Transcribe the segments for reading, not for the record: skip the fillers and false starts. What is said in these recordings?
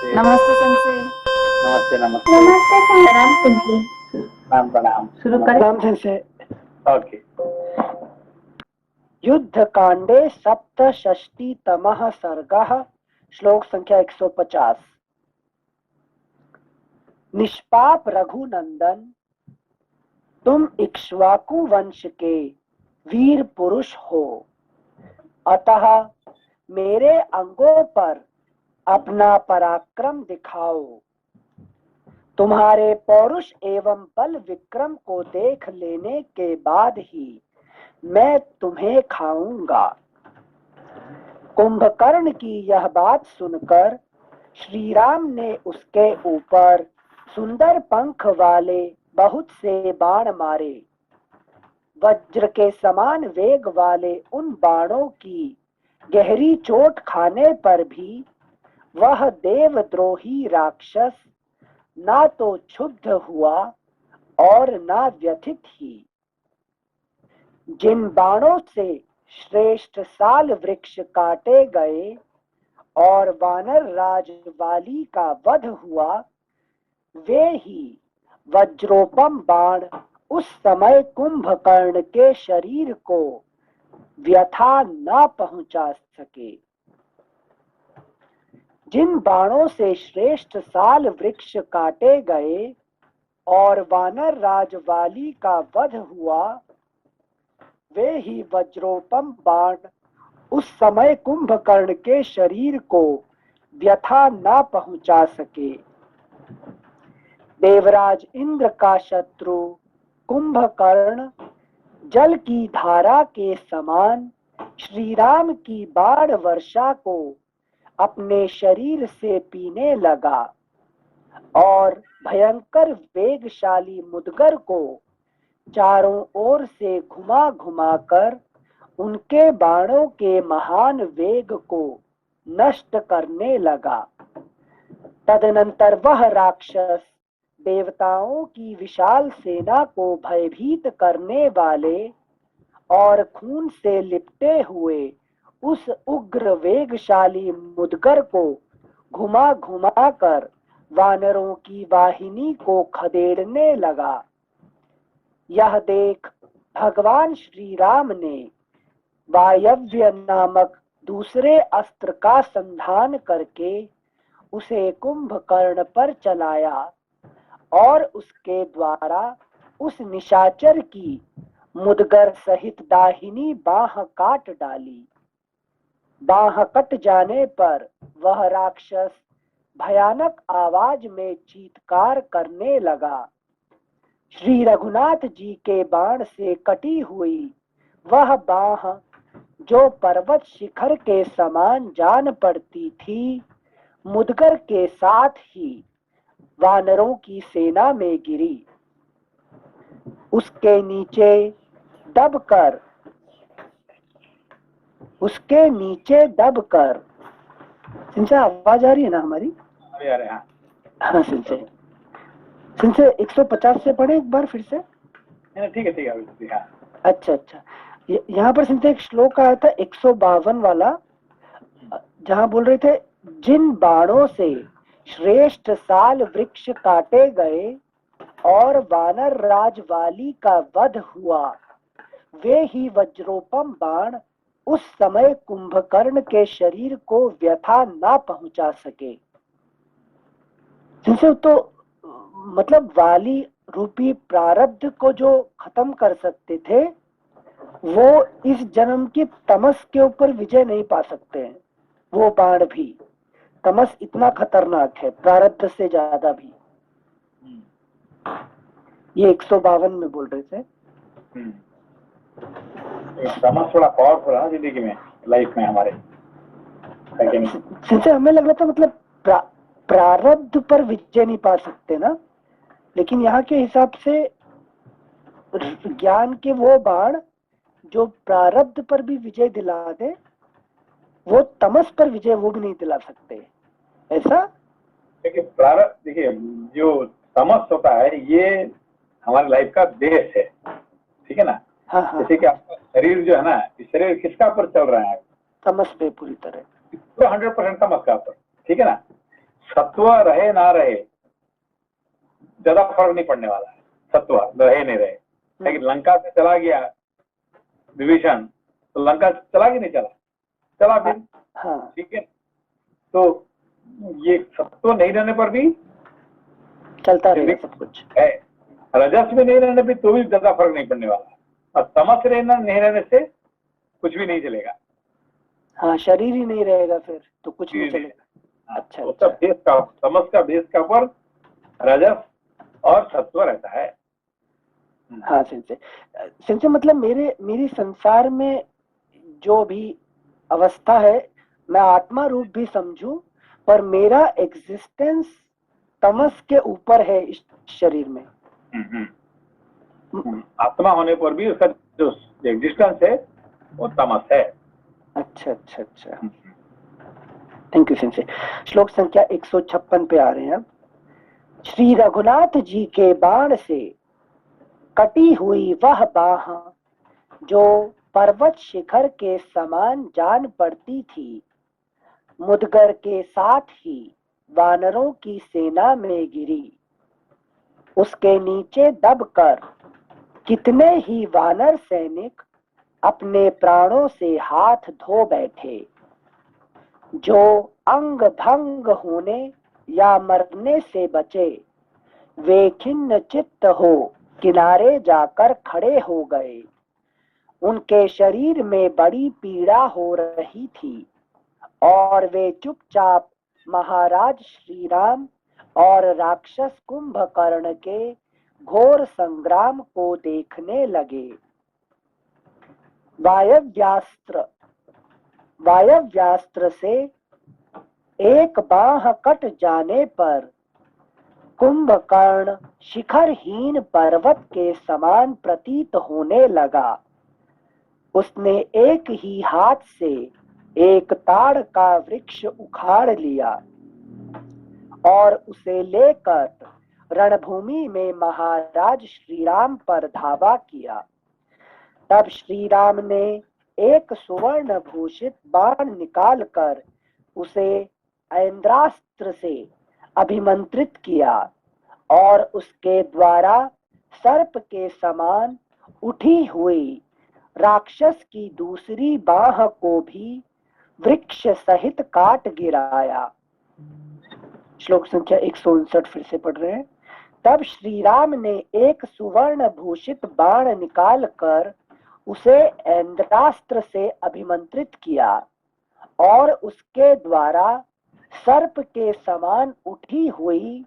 नमस्ते संसे। नमस्ते नमस्ते। नमस्ते प्रणाम सिंपली। प्रणाम प्रणाम। शुरू करें। राम से ओके। युद्ध कांडे सप्तषष्टितमः सर्गः। श्लोक संख्या 150। निष्पाप रघुनंदन, तुम इक्ष्वाकु वंश के वीर पुरुष हो, अतः मेरे अंगों पर अपना पराक्रम दिखाओ। तुम्हारे पौरुष एवं बल विक्रम को देख लेने के बाद ही मैं तुम्हें खाऊंगा। कुंभकर्ण की यह बात सुनकर श्री राम ने उसके ऊपर सुंदर पंख वाले बहुत से बाण मारे। वज्र के समान वेग वाले उन बाणों की गहरी चोट खाने पर भी वह देवद्रोही राक्षस ना तो क्षुब्ध हुआ और ना व्यथित ही। जिन बाणों से श्रेष्ठ साल वृक्ष काटे गए और वानर राज वाली का वध हुआ, वे ही वज्रोपम बाण उस समय कुंभकर्ण के शरीर को व्यथा न पहुंचा सके। जिन बाणों से श्रेष्ठ साल वृक्ष काटे गए और वानर राज वाली का वध हुआ, वे ही वज्रोपम बाण उस समय कुंभकर्ण के शरीर को व्यथा न पहुंचा सके। देवराज इंद्र का शत्रु कुंभकर्ण जल की धारा के समान श्री राम की बाण वर्षा को अपने शरीर से पीने लगा और भयंकर वेगशाली मुदगर को चारों ओर से घुमा घुमा कर उनके बाणों के महान वेग को नष्ट करने लगा। तदनंतर वह राक्षस देवताओं की विशाल सेना को भयभीत करने वाले और खून से लिपटे हुए उस उग्र वेगशाली मुदगर को घुमा घुमा कर वानरों की वाहिनी को खदेड़ने लगा। यह देख भगवान श्री राम ने वायव्य नामक दूसरे अस्त्र का संधान करके उसे कुंभकर्ण पर चलाया और उसके द्वारा उस निशाचर की मुदगर सहित दाहिनी बाह काट डाली। बाह कट जाने पर वह राक्षस भयानक आवाज में चीत्कार करने लगा। श्री रघुनाथ जी के बाण से कटी हुई वह बाह जो पर्वत शिखर के समान जान पड़ती थी, मुदगर के साथ ही वानरों की सेना में गिरी। उसके नीचे दबकर सिंचे आवाज आ रही है ना हमारी? हाँ सिंचे 150 से पढ़े एक बार फिर से। ठीक है। अच्छा, यहाँ पर सिंचे एक श्लोक आया था 152 वाला, जहाँ बोल रहे थे जिन बाणों से श्रेष्ठ साल वृक्ष काटे गए और वानर राज वाली का वध हुआ, वे ही वज्रोपम बाण उस समय कुंभकर्ण के शरीर को व्यथा ना पहुंचा सके। जिनसे तो मतलब वाली रूपी प्रारब्ध को जो खत्म कर सकते थे, वो इस जन्म की तमस के ऊपर विजय नहीं पा सकते हैं। वो बाण भी, तमस इतना खतरनाक है प्रारब्ध से ज्यादा भी। ये 152 में बोल रहे थे। तमस थोड़ा पावरफुल है जिंदगी में, लाइफ में हमारे। हमें लग रहा था मतलब प्रारब्ध पर विजय नहीं पा सकते ना, लेकिन यहाँ के हिसाब से ज्ञान के वो बाण जो प्रारब्ध पर भी विजय दिला दे, वो तमस पर विजय वो भी नहीं दिला सकते। ऐसा देखिए प्रारब्ध, देखिए जो तमस होता है ये हमारी लाइफ का बेस है, ठीक है ना। हाँ। जैसे कि आपका शरीर जो है ना, इस शरीर किसका पर चल रहा है? तमस पे पूरी तरह, 100% तमस का पर, ठीक है ना। सत्व रहे ना रहे ज्यादा फर्क नहीं पड़ने वाला है, सत्व रहे नहीं रहे। लेकिन लंका से चला गया विभीषण, तो लंका चला कि नहीं चला, चला फिर, हाँ, ठीक है। तो ये सत्व नहीं रहने पर भी चलता रहेगा सब कुछ है, रजस में नहीं रहने पे तो भी ज्यादा फर्क नहीं पड़ने वाला, और तमस रहना नहीं रहने से कुछ भी नहीं चलेगा। हाँ, शरीर ही नहीं रहेगा फिर तो कुछ नहीं चलेगा। अच्छा, उसका अच्छा। बेस का, तमस का बेस का पर रजस और सत्व रहता है। हाँ सिंचे मतलब मेरी संसार में जो भी अवस्था है, मैं आत्मा रूप भी समझूं, पर मेरा एग्जिस्टेंस तमस के ऊपर है इस शरीर में। आत्मा होने पर भी उसका जो एग्जिस्टेंस है वो तमस है। अच्छा अच्छा अच्छा, थैंक यू सिंचे। श्लोक संख्या 156 पे आ रहे हैं अब। श्री रघुनाथ जी के बाण से कटी हुई वह बाह, जो पर्वत शिखर के समान जान पड़ती थी, मुदगर के साथ ही वानरों की सेना में गिरी। उसके नीचे दबकर कितने ही वानर सैनिक अपने प्राणों से हाथ धो बैठे। जो अंग भंग होने या मरने से बचे, वे खिन्न चित्त हो किनारे जाकर खड़े हो गए। उनके शरीर में बड़ी पीड़ा हो रही थी और वे चुपचाप महाराज श्री राम और राक्षस कुंभकर्ण के घोर संग्राम को देखने लगे। वायव्यास्त्र से एक बाह कट जाने पर कुंभकर्ण शिखरहीन पर्वत के समान प्रतीत होने लगा। उसने एक ही हाथ से एक ताड़ का वृक्ष उखाड़ लिया और उसे लेकर रणभूमि में महाराज श्री राम पर धावा किया। तब श्री राम ने एक सुवर्ण भूषित बाण निकालकर उसे ऐन्द्रास्त्र से अभिमंत्रित किया और उसके द्वारा सर्प के समान उठी हुई राक्षस की दूसरी बाह को भी वृक्ष सहित काट गिराया। श्लोक संख्या 159 फिर से पढ़ रहे हैं। तब श्री राम ने एक सुवर्ण भूषित बाण निकालकर उसे ऐन्द्रास्त्र से अभिमंत्रित किया और उसके द्वारा सर्प के समान उठी हुई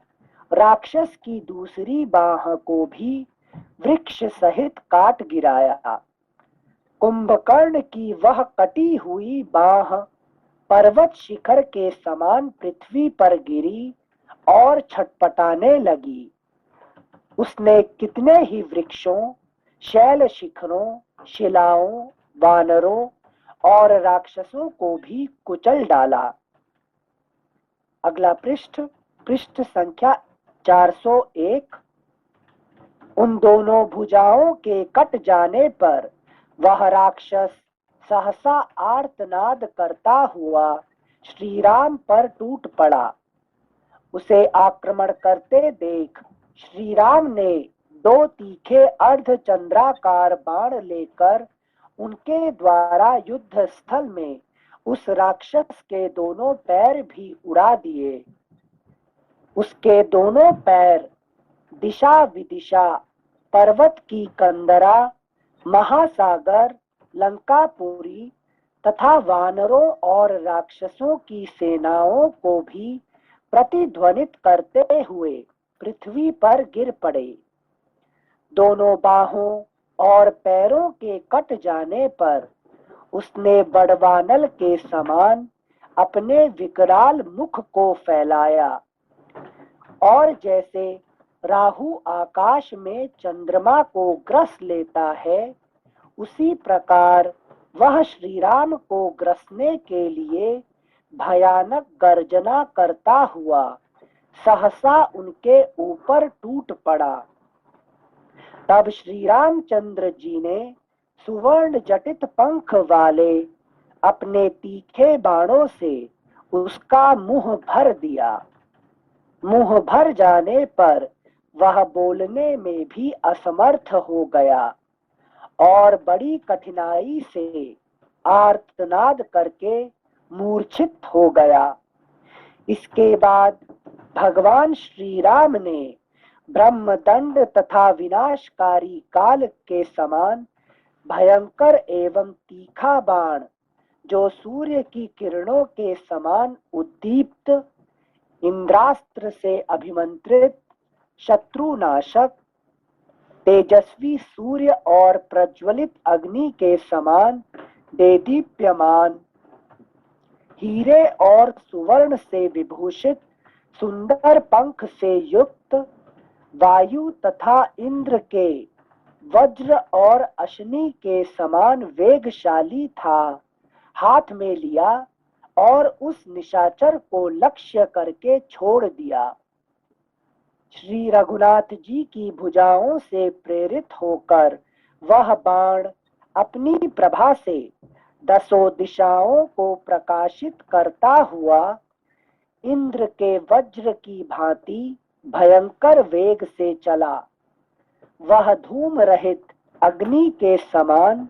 राक्षस की दूसरी बाह को भी वृक्ष सहित काट गिराया। कुंभकर्ण की वह कटी हुई बाह पर्वत शिखर के समान पृथ्वी पर गिरी और छटपटाने लगी। उसने कितने ही वृक्षों, शैल शिखरों, शिलाओं, वानरों और राक्षसों को भी कुचल डाला। अगला पृष्ठ संख्या 401। उन दोनों भुजाओं के कट जाने पर वह राक्षस सहसा आर्तनाद करता हुआ श्री राम पर टूट पड़ा। उसे आक्रमण करते देख श्री राम ने दो तीखे अर्धचंद्राकार बाण लेकर उनके द्वारा युद्ध स्थल में उस राक्षस के दोनों पैर भी उड़ा दिए। उसके दोनों पैर दिशा विदिशा, पर्वत की कंदरा, महासागर, लंकापुरी तथा वानरों और राक्षसों की सेनाओं को भी प्रतिध्वनित करते हुए पृथ्वी पर गिर पड़े। दोनों बाहों और पैरों के कट जाने पर उसने बड़वानल के समान अपने विकराल मुख को फैलाया और जैसे राहु आकाश में चंद्रमा को ग्रस लेता है, उसी प्रकार वह श्री राम को ग्रसने के लिए भयानक गर्जना करता हुआ सहसा उनके ऊपर टूट पड़ा। तब श्री रामचंद्र जी ने सुवर्ण जटित पंख वाले अपने तीखे बाणों से उसका मुंह भर दिया मुंह भर जाने पर वह बोलने में भी असमर्थ हो गया और बड़ी कठिनाई से आर्तनाद करके मूर्छित हो गया। इसके बाद भगवान श्री राम ने ब्रह्मदंड तथा विनाशकारी काल के समान भयंकर एवं तीखा बाण, जो सूर्य की किरणों के समान उद्दीप्त, इंद्रास्त्र से अभिमंत्रित, शत्रुनाशक, तेजस्वी सूर्य और प्रज्वलित अग्नि के समान देदीप्यमान, हीरे और सुवर्ण से विभूषित, सुंदर पंख से युक्त, वायु तथा इंद्र के वज्र और अश्नि के समान वेगशाली था, हाथ में लिया और उस निशाचर को लक्ष्य करके छोड़ दिया। श्री रघुनाथ जी की भुजाओं से प्रेरित होकर वह बाण अपनी प्रभा से दसों दिशाओं को प्रकाशित करता हुआ इंद्र के वज्र की भांति भयंकर वेग से चला। वह धूम रहित अग्नि के समान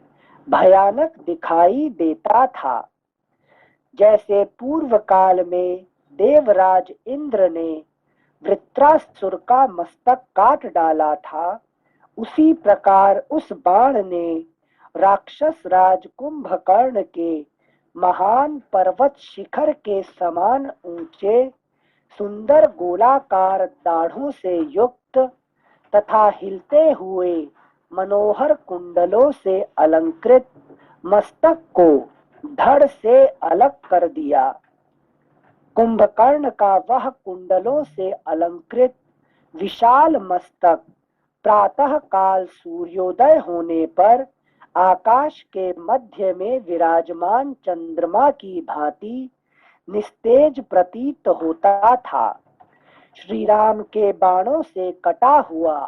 भयानक दिखाई देता था। जैसे पूर्व काल में देवराज इंद्र ने वृत्रासुर का मस्तक काट डाला था, उसी प्रकार उस बाण ने राक्षस राज कुंभकर्ण के महान पर्वत शिखर के समान ऊंचे, सुंदर गोलाकार दाढ़ों से युक्त तथा हिलते हुए मनोहर कुंडलों से अलंकृत मस्तक को धड़ से अलग कर दिया। कुंभकर्ण का वह कुंडलों से अलंकृत विशाल मस्तक प्रातः काल सूर्योदय होने पर आकाश के मध्य में विराजमान चंद्रमा की भांति निस्तेज प्रतीत होता था। श्री राम के बाणों से कटा हुआ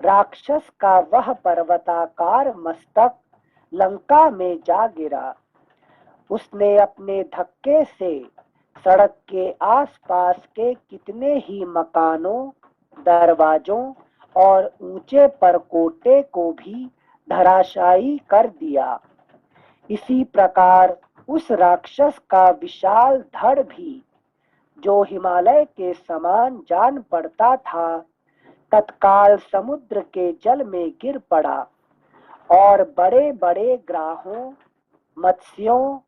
राक्षस का वह पर्वताकार मस्तक लंका में जा गिरा। उसने अपने धक्के से सड़क के आसपास के कितने ही मकानों, दरवाजों और ऊंचे परकोटे को भी धराशायी कर दिया। इसी प्रकार उस राक्षस का विशाल धड़ भी, जो हिमालय के समान जान पड़ता था, तत्काल समुद्र के जल में गिर पड़ा और बड़े बड़े ग्राहों, मत्स्यों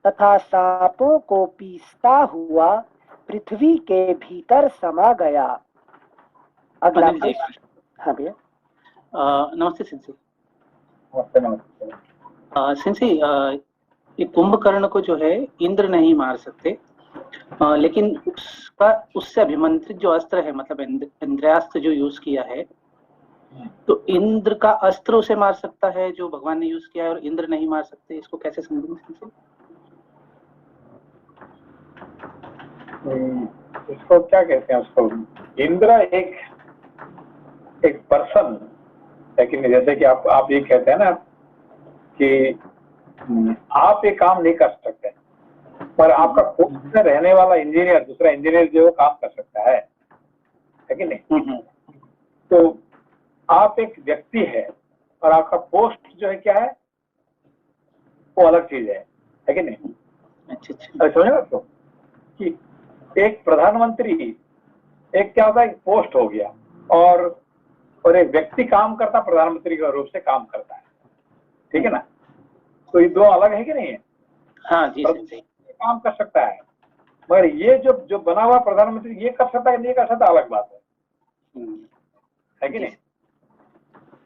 तथा सांपों को पीसता हुआ पृथ्वी के भीतर समा गया। अगला प्रश्न। हाँ भैया। नमस्ते सिंसी। नमस्ते। सिंसी, ये कुंभकर्ण को जो है इंद्र नहीं मार सकते, लेकिन उससे अभिमंत्रित जो अस्त्र है, मतलब इंद्रास्त्र जो यूज किया है, तो इंद्र का अस्त्र उसे मार सकता है जो भगवान ने यूज किया है, और इंद्र नहीं मार सकते। इसको कैसे समझेंगे? इसको क्या कहते हैं? उसको इंद्र एक पर्सन, लेकिन जैसे कि आप ये कहते हैं ना कि आप ये काम नहीं कर सकते, पर आपका पोस्ट में रहने वाला इंजीनियर, दूसरा इंजीनियर जो काम कर सकता है कि नहीं? तो आप एक व्यक्ति है और आपका पोस्ट जो है क्या है, वो अलग चीज है कि नहीं? अच्छा, समझे आपको कि एक प्रधानमंत्री, एक क्या होता है, एक पोस्ट हो गया, और एक व्यक्ति काम करता, प्रधानमंत्री के रूप से काम करता है, ठीक है ना? तो ये दो अलग है कि नहीं है? हाँ जी, काम कर सकता है, मगर ये जो बना हुआ प्रधानमंत्री ये कर सकता है, नहीं कर सकता, अलग बात है कि नहीं?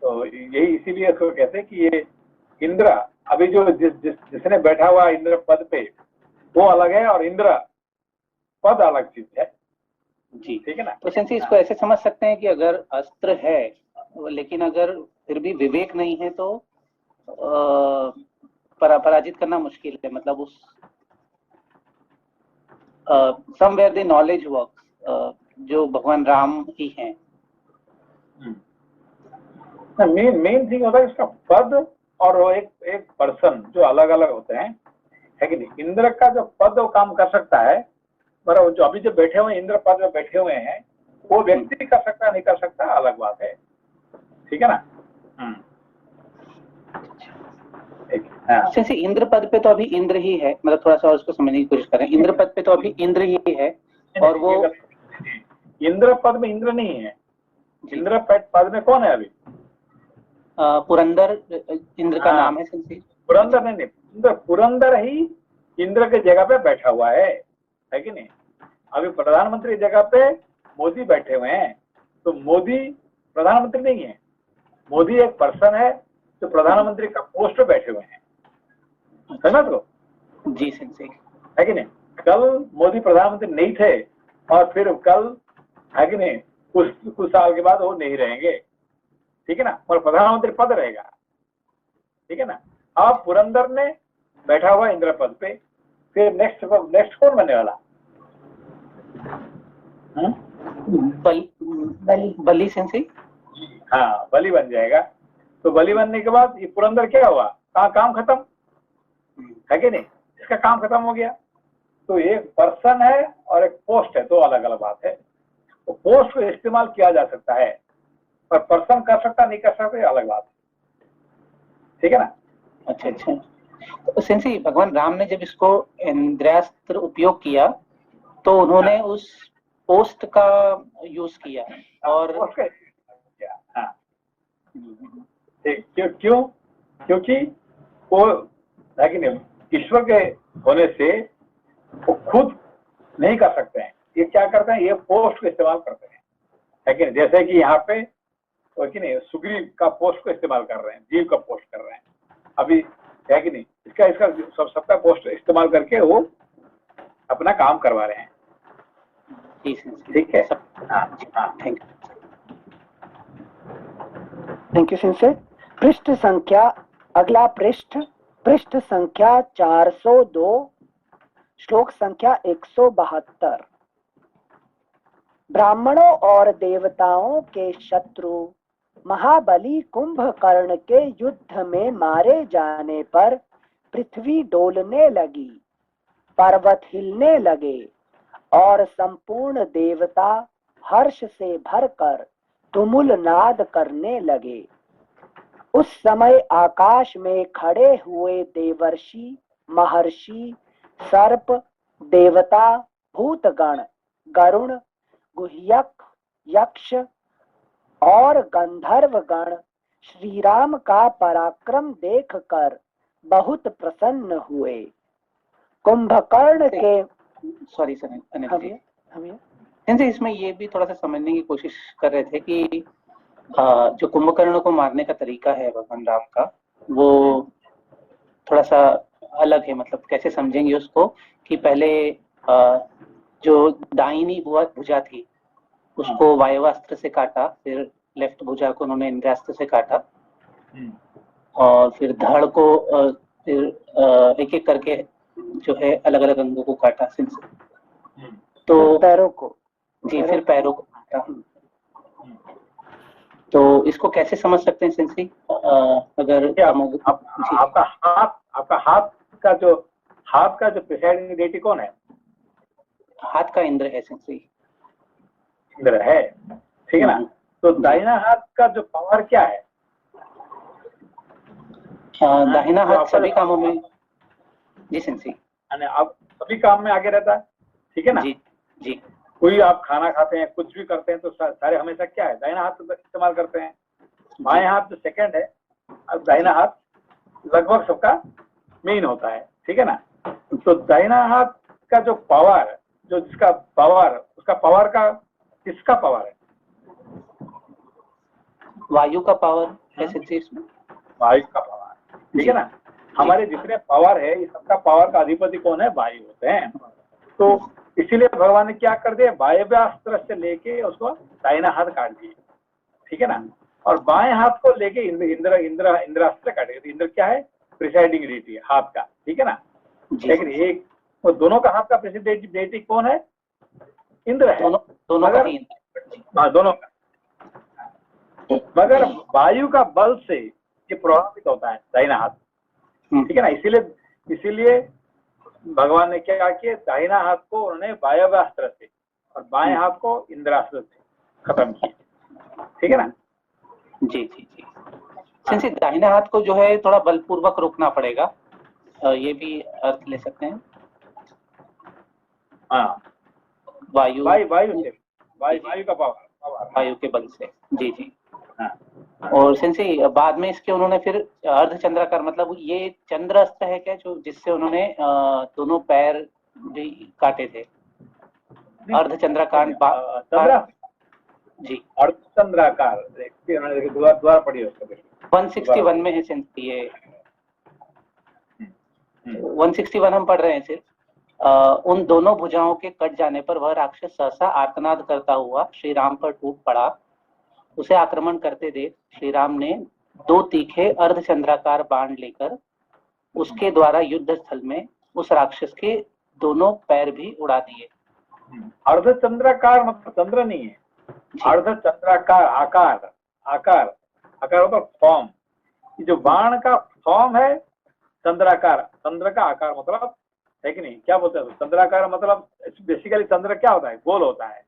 तो यही इसीलिए इसको कहते हैं कि ये इंद्र, अभी जो जिसने बैठा हुआ इंद्र पद पे, वो अलग है और इंद्र पद अलग चीज है जी, ठीक है ना? तो सेंसी इसको ऐसे समझ सकते हैं कि अगर अस्त्र है, लेकिन अगर फिर भी विवेक नहीं है तो पराजित करना मुश्किल है। मतलब उस समवेयर द नॉलेज वर्क्स, जो भगवान राम ही हैं। मेन थिंग होता है इसका पद, और वो एक पर्सन जो अलग अलग होते हैं, है कि नहीं? इंद्र का जो पद वो काम कर सकता है, मतलब जो अभी जो बैठे हुए इंद्र पद में बैठे हुए हैं वो व्यक्ति कर सकता नहीं कर सकता अलग बात है, ठीक है ना। ठीक है, हाँ। जैसे इंद्र पद पे तो अभी इंद्र ही है, मतलब थोड़ा सा और उसको समझने की कोशिश करें। इंद्र पद पे तो अभी इंद्र ही है, और वो इंद्र पद में इंद्र नहीं है, इंद्र पद में कौन है अभी? पुरंदर इंद्र का नाम है संसी। पुरंदर नहीं, इंद्र पुरंदर ही इंद्र के जगह पे बैठा हुआ है कि नहीं। अभी प्रधानमंत्री जगह पे मोदी बैठे हुए हैं, तो मोदी प्रधानमंत्री नहीं है, मोदी एक पर्सन है जो प्रधानमंत्री का पोस्ट पे बैठे हुए हैं, समझ लो। जी संसी, है कि नहीं। कल मोदी प्रधानमंत्री नहीं थे और फिर कल, है कि नहीं, कुछ साल के बाद वो नहीं रहेंगे, ठीक है ना, और प्रधानमंत्री पद रहेगा, ठीक है ना। अब पुरंदर ने बैठा हुआ इंद्र पद पे, फिर नेक्स्ट कौन बनने वाला? बलि संसी। हाँ, बलि बन जाएगा। तो बलि बनने के बाद ये पुरंदर क्या हुआ, काम खत्म, है कि नहीं, इसका काम खत्म हो गया। तो एक पर्सन है और एक पोस्ट है, दो अलग अलग बात है। तो पोस्ट को इस्तेमाल किया जा सकता है पर पर्सन कर सकता नहीं कर सकता, अलग बात है, ठीक है ना। अच्छा अच्छा, तो सेंसी भगवान राम ने जब इसको इंद्रास्त्र उपयोग किया तो उन्होंने उस पोस्ट का यूज किया, और हाँ, क्यों? क्योंकि वो, है कि नहीं, ईश्वर के होने से वो खुद नहीं कर सकते हैं, ये क्या करते हैं, ये पोस्ट को इस्तेमाल करते हैं, है कि नहीं। जैसे कि यहाँ पे, है कि नहीं, सुग्रीव का पोस्ट को इस्तेमाल कर रहे हैं, जीव का पोस्ट कर रहे हैं अभी, है कि नहीं, इसका सबका पोस्ट इस्तेमाल करके वो अपना काम करवा रहे हैं, ठीक है। थैंक यू सिंसे। पृष्ठ संख्या, अगला पृष्ठ संख्या 402, श्लोक संख्या 172। ब्राह्मणों और देवताओं के शत्रु महाबली कुंभकर्ण के युद्ध में मारे जाने पर पृथ्वी डोलने लगी, पर्वत हिलने लगे और संपूर्ण देवता हर्ष से भरकर तुमुल नाद करने लगे। उस समय आकाश में खड़े हुए देवर्षि, महर्षि, सर्प, देवता, भूतगण, गरुण, गुह्यक, यक्ष और गंधर्वगण श्री राम का पराक्रम देखकर बहुत प्रसन्न हुए। कुंभकर्ण के, सॉरी सर अनिल जी, इसमें ये भी थोड़ा सा समझने की कोशिश कर रहे थे कि जो कुंभकर्ण को मारने का तरीका है भगवान राम का, वो थोड़ा सा अलग है। मतलब कैसे समझेंगे उसको कि पहले जो दाहिनी भुजा थी उसको वायवास्त्र से काटा, फिर लेफ्ट भुजा को उन्होंने इंद्रास्त्र से काटा, और फिर धड़ को फिर एक एक करके जो है अलग अलग अंगों को काटा, तो पैरों को, जी, फिर पैरों को काटा। तो इसको कैसे समझ सकते हैं सिंसी? अगर आपका हाथ का जो प्रिसाइडिंग डेटी कौन है? हाथ का इंद्र है सिंसी। इंद्र है, ठीक है ना। तो दाहिना हाथ का जो पावर क्या है? दाहिना हाथ सभी कामों में, जी सिंसी, आप सभी काम में आगे रहता है, ठीक है ना। जी जी। कोई आप खाना खाते हैं, कुछ भी करते हैं तो सारे हमेशा क्या है, दाहिना हाथ इस्तेमाल करते हैं। बाएं हाथ जो सेकंड है, अब दाहिना हाथ लगभग सबका मेन होता है, ठीक है ना। तो दाहिना हाथ का जो पावर, जो जिसका पावर, उसका पावर का किसका पावर है? वायु का पावर है सिंसी इसमें। वायु का पावर, ठीक है ना। हमारे जितने पावर है, ये सबका पावर का अधिपति कौन है? वायु होते हैं। तो इसीलिए भगवान ने क्या कर दिया, वायव्यास्त्र से लेके उसको दाहिना हाथ काट दिए, ठीक है ना। और बाएं हाथ को लेके इंद्रास्त्र काट दिया। इंद्र क्या है? प्रिसाइडिंग डेटी हाथ का, ठीक है ना। लेकिन एक वो दोनों का हाथ का प्रिसाइडिंग डेटी कौन है? इंद्र है। दोनों का, मगर वायु का बल से ये प्रभावित होता है दाहिना हाथ, ठीक है ना। इसीलिए भगवान ने क्या किया, दाहिना हाथ को उन्होंने वायव्यास्त्र से और बाएं हाथ को इंद्रास्त्र से खत्म किया। ठीक है ना? जी जी जी। सिंस दाहिने हाथ को जो है थोड़ा बलपूर्वक रोकना पड़ेगा, ये भी अर्थ ले सकते हैं। हाँ, वायु वायु से, वायु का पावर, वायु के बल से। जी जी। हाँ। और सिंसी बाद में इसके उन्होंने फिर अर्धचंद्राकार, मतलब ये चंद्र अस्त्र है क्या, जो जिससे उन्होंने दोनों पैर भी काटे थे? अर्धचंद्राकार जी, अर्धचंद्राकार द्वारा पढ़िए उसको। 161 में है सिंसी, ये 161 हम पढ़ रहे हैं सिर्फ। उन दोनों भुजाओं के कट जाने पर वह राक्षस सहसा आर्तनाद करता हुआ श्री राम पर टूट पड़ा। उसे आक्रमण करते देख श्री राम ने 2 तीखे अर्धचंद्राकार बाण लेकर उसके द्वारा युद्ध स्थल में उस राक्षस के दोनों पैर भी उड़ा दिए। अर्धचंद्राकार मतलब चंद्र नहीं है, अर्धचंद्राकार आकार, आकार आकार होता फॉर्म। जो बाण का फॉर्म है चंद्राकार, चंद्र का आकार मतलब है कि नहीं, क्या बोलते हैं चंद्राकार मतलब बेसिकली चंद्र क्या होता है, गोल होता है,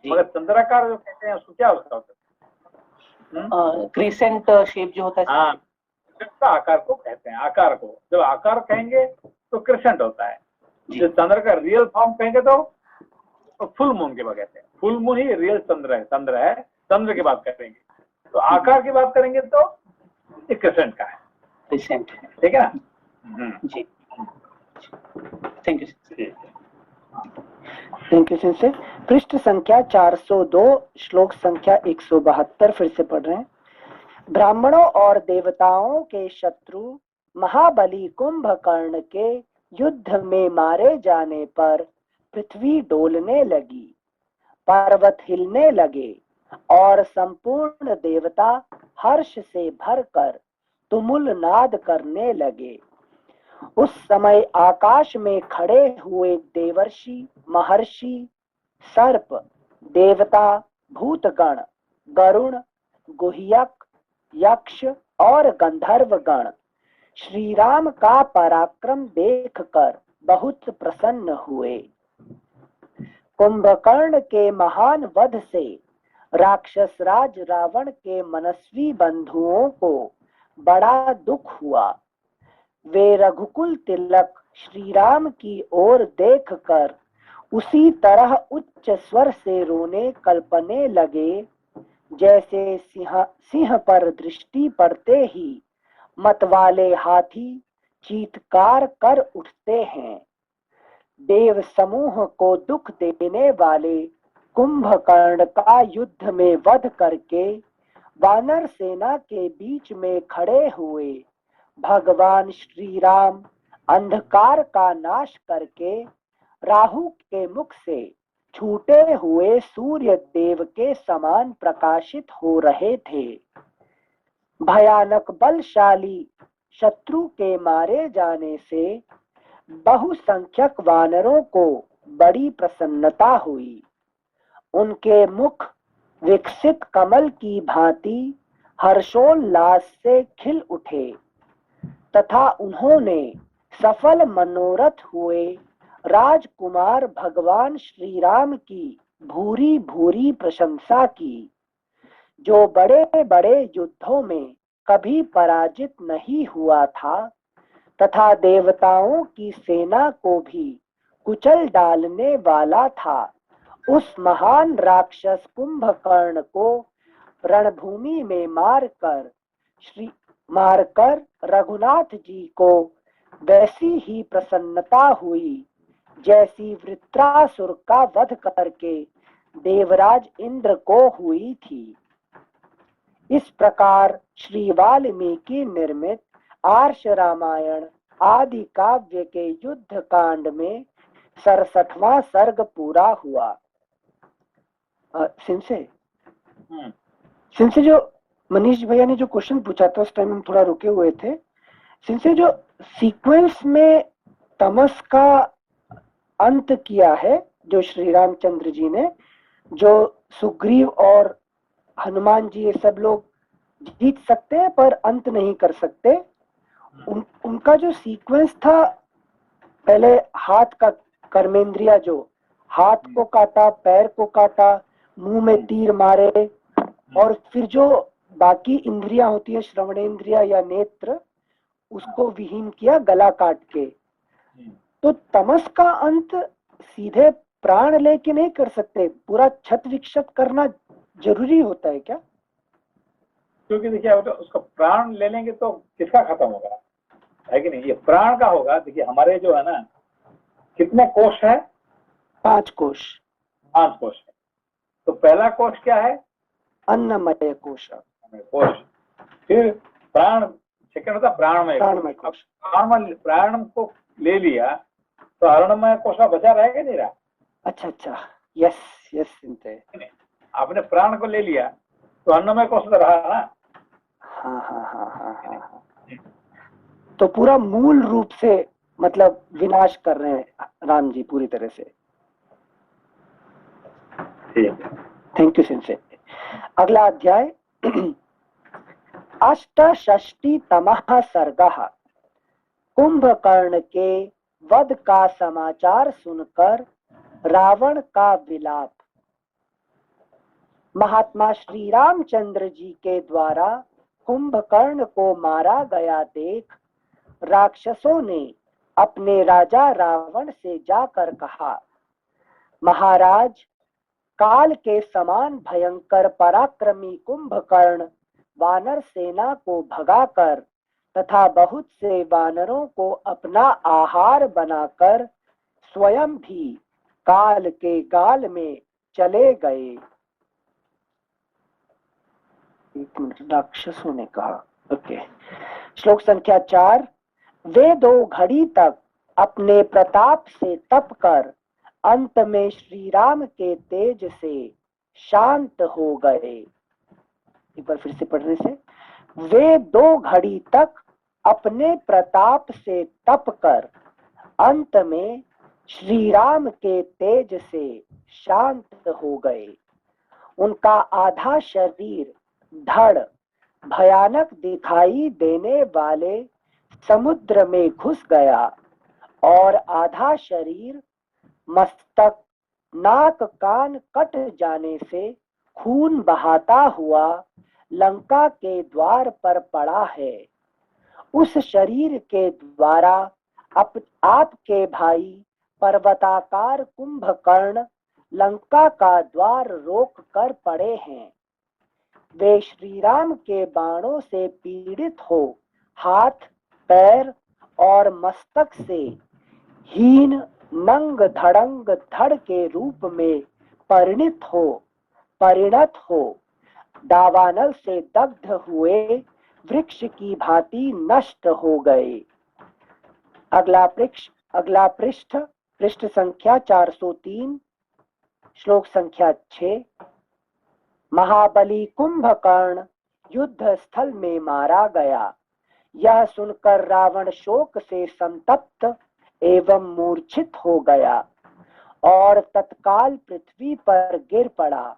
मगर चंद्राकार जो कहते हैं उसको क्या होता है, क्रिसेंट शेप जो होता है। हाँ, आकार को कहते हैं। आकार को जब आकार कहेंगे तो क्रिसेंट होता है। जो चंद्र का रियल फॉर्म कहेंगे तो फुल मून के बात कहते हैं। फुल मून ही रियल चंद्र है, चंद्र की बात करेंगे। तो आकार की बात करेंगे तो क्रिसेंट का है, क्रिसेंट। ठीक है ना? जी, थैंक यू। थैंक यू सिंसे। पृष्ठ संख्या 402, श्लोक संख्या 172 फिर से पढ़ रहे हैं। ब्राह्मणों और देवताओं के शत्रु महाबली कुंभकर्ण के युद्ध में मारे जाने पर पृथ्वी डोलने लगी, पर्वत हिलने लगे और संपूर्ण देवता हर्ष से भरकर तुमुल नाद करने लगे। उस समय आकाश में खड़े हुए देवर्षि, महर्षि, सर्प, देवता, भूतगण, गरुण, गुह्यक, यक्ष और गंधर्वगण श्री राम का पराक्रम देखकर बहुत प्रसन्न हुए। कुंभकर्ण के महान वध से राक्षस राज रावण के मनस्वी बंधुओं को बड़ा दुख हुआ। वे रघुकुल तिलक श्री राम की ओर देखकर उसी तरह उच्च स्वर से रोने कल्पने लगे जैसे सिंह पर दृष्टि पड़ते ही मतवाले हाथी चीत्कार कर उठते हैं। देव समूह को दुख देने वाले कुंभकर्ण का युद्ध में वध करके वानर सेना के बीच में खड़े हुए भगवान श्री राम अंधकार का नाश करके राहु के मुख से छूटे हुए सूर्य देव के समान प्रकाशित हो रहे थे। भयानक बलशाली शत्रु के मारे जाने से बहुसंख्यक वानरों को बड़ी प्रसन्नता हुई। उनके मुख विकसित कमल की भांति हर्षोल्लास से खिल उठे तथा उन्होंने सफल मनोरथ हुए राजकुमार भगवान श्री राम की भूरी भूरी प्रशंसा की, जो बड़े बड़े युद्धों में कभी पराजित नहीं हुआ था तथा देवताओं की सेना को भी कुचल डालने वाला था। उस महान राक्षस कुंभकर्ण को रणभूमि में मारकर रघुनाथ जी को वैसी ही प्रसन्नता हुई जैसी वृत्रासुर का वध करके देवराज इंद्र को हुई थी। इस प्रकार श्री वाल्मीकि निर्मित आर्ष रामायण आदि काव्य के युद्ध कांड में 67वां सर्ग पूरा हुआ। सिंसे जो मनीष भैया ने जो क्वेश्चन पूछा था उस टाइम हम थोड़ा रुके हुए थे। सिंसे जो सीक्वेंस में तमस का अंत किया है जो श्री रामचंद्र जी ने, जो सुग्रीव और हनुमान जी ये सब लोग जीत सकते हैं पर अंत नहीं कर सकते, उनका जो सीक्वेंस था पहले हाथ का कर्मेंद्रिया, जो हाथ को काटा, पैर को काटा, मुंह में तीर मारे, और फिर जो बाकी इंद्रियां होती है, श्रवणेंद्रिया या नेत्र, उसको विहीन किया गला काट के। तो तमस का अंत सीधे प्राण लेके नहीं कर सकते, पूरा छत विक्षत करना जरूरी होता है क्या? क्योंकि देखिए उसका प्राण ले लेंगे तो किसका खत्म होगा, है कि नहीं? ये प्राण का होगा। देखिए हमारे जो है ना, कितने कोष है? 5 कोश। 5 कोष है। तो पहला कोष क्या है? अन्नमय कोश। कोष। फिर प्राण, सेकंड होता प्राणमय कोष। प्राण को ले लिया तो अरणमय कोषा बचा रहेगा नहीं रहा? अच्छा अच्छा, यस यस सुनते। आपने प्राण को ले लिया तो अन्नमय कोष तो रहा ना। हाँ हाँ हाँ हाँ हाँ। तो पूरा मूल रूप से मतलब विनाश कर रहे हैं राम जी पूरी तरह से। ठीक है, थैंक यू सिंसे। अगला अध्याय 68तमः सर्गः। कुंभकर्ण के वध का समाचार सुनकर रावण का विलाप। महात्मा श्री रामचंद्र जी के द्वारा कुंभकर्ण को मारा गया देख राक्षसों ने अपने राजा रावण से जाकर कहा, महाराज, काल के समान भयंकर पराक्रमी कुंभकर्ण वानर सेना को भगाकर तथा बहुत से वानरों को अपना आहार बनाकर स्वयं भी काल के गाल में चले गए। एक मिनट, राक्षसों ने कहा, ओके। श्लोक संख्या 4। वे 2 घड़ी तक अपने प्रताप से तप कर अंत में श्री राम के तेज से शांत हो गए। एक बार फिर से पढ़ने से, वे 2 घड़ी तक अपने प्रताप से तप कर अंत में श्री राम के तेज से शांत हो गए। उनका आधा शरीर धड़ भयानक दिखाई देने वाले समुद्र में घुस गया और आधा शरीर मस्तक, नाक, कान कट जाने से खून बहाता हुआ लंका के द्वार पर पड़ा है। उस शरीर के द्वारा आपके भाई पर्वताकार कुंभकर्ण लंका का द्वार रोक कर पड़े हैं। वे श्री राम के बाणों से पीड़ित हो हाथ, पैर और मस्तक से हीन, नंग धड़ंग धड़ के रूप में परिणत हो दावानल से दग्ध हुए वृक्ष की भांति नष्ट हो गए। अगला पृष्ठ संख्या 403, श्लोक संख्या 6। महाबली कुंभकर्ण युद्ध स्थल में मारा गया। यह सुनकर रावण शोक से संतप्त एवं मूर्छित हो गया और तत्काल पृथ्वी पर गिर पड़ा।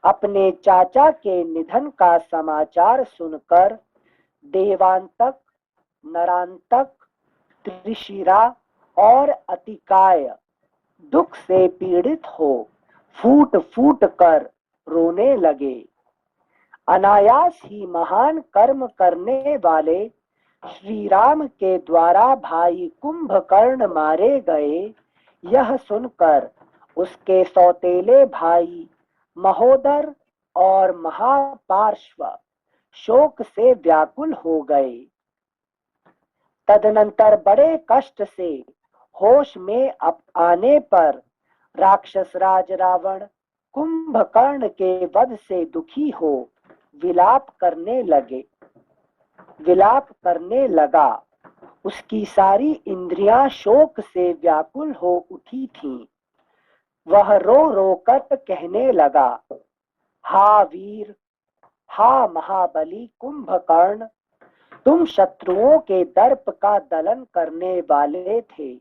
अपने चाचा के निधन का समाचार सुनकर देवांतक, नरांतक, त्रिशिरा और अतिकाय दुख से पीड़ित हो फूट फूट कर रोने लगे। अनायास ही महान कर्म करने वाले श्री राम के द्वारा भाई कुंभकर्ण मारे गए, यह सुनकर उसके सौतेले भाई महोदर और महापार्श्व शोक से व्याकुल हो गए। तदनंतर बड़े कष्ट से होश में आने पर राक्षस राज रावण कुंभकर्ण के वध से दुखी हो विलाप करने लगा। उसकी सारी इंद्रियां शोक से व्याकुल हो उठी थीं। वह रो रो कर कहने लगा, हा वीर, हा महाबली कुंभकर्ण, तुम शत्रुओं के दर्प का दलन करने वाले थे,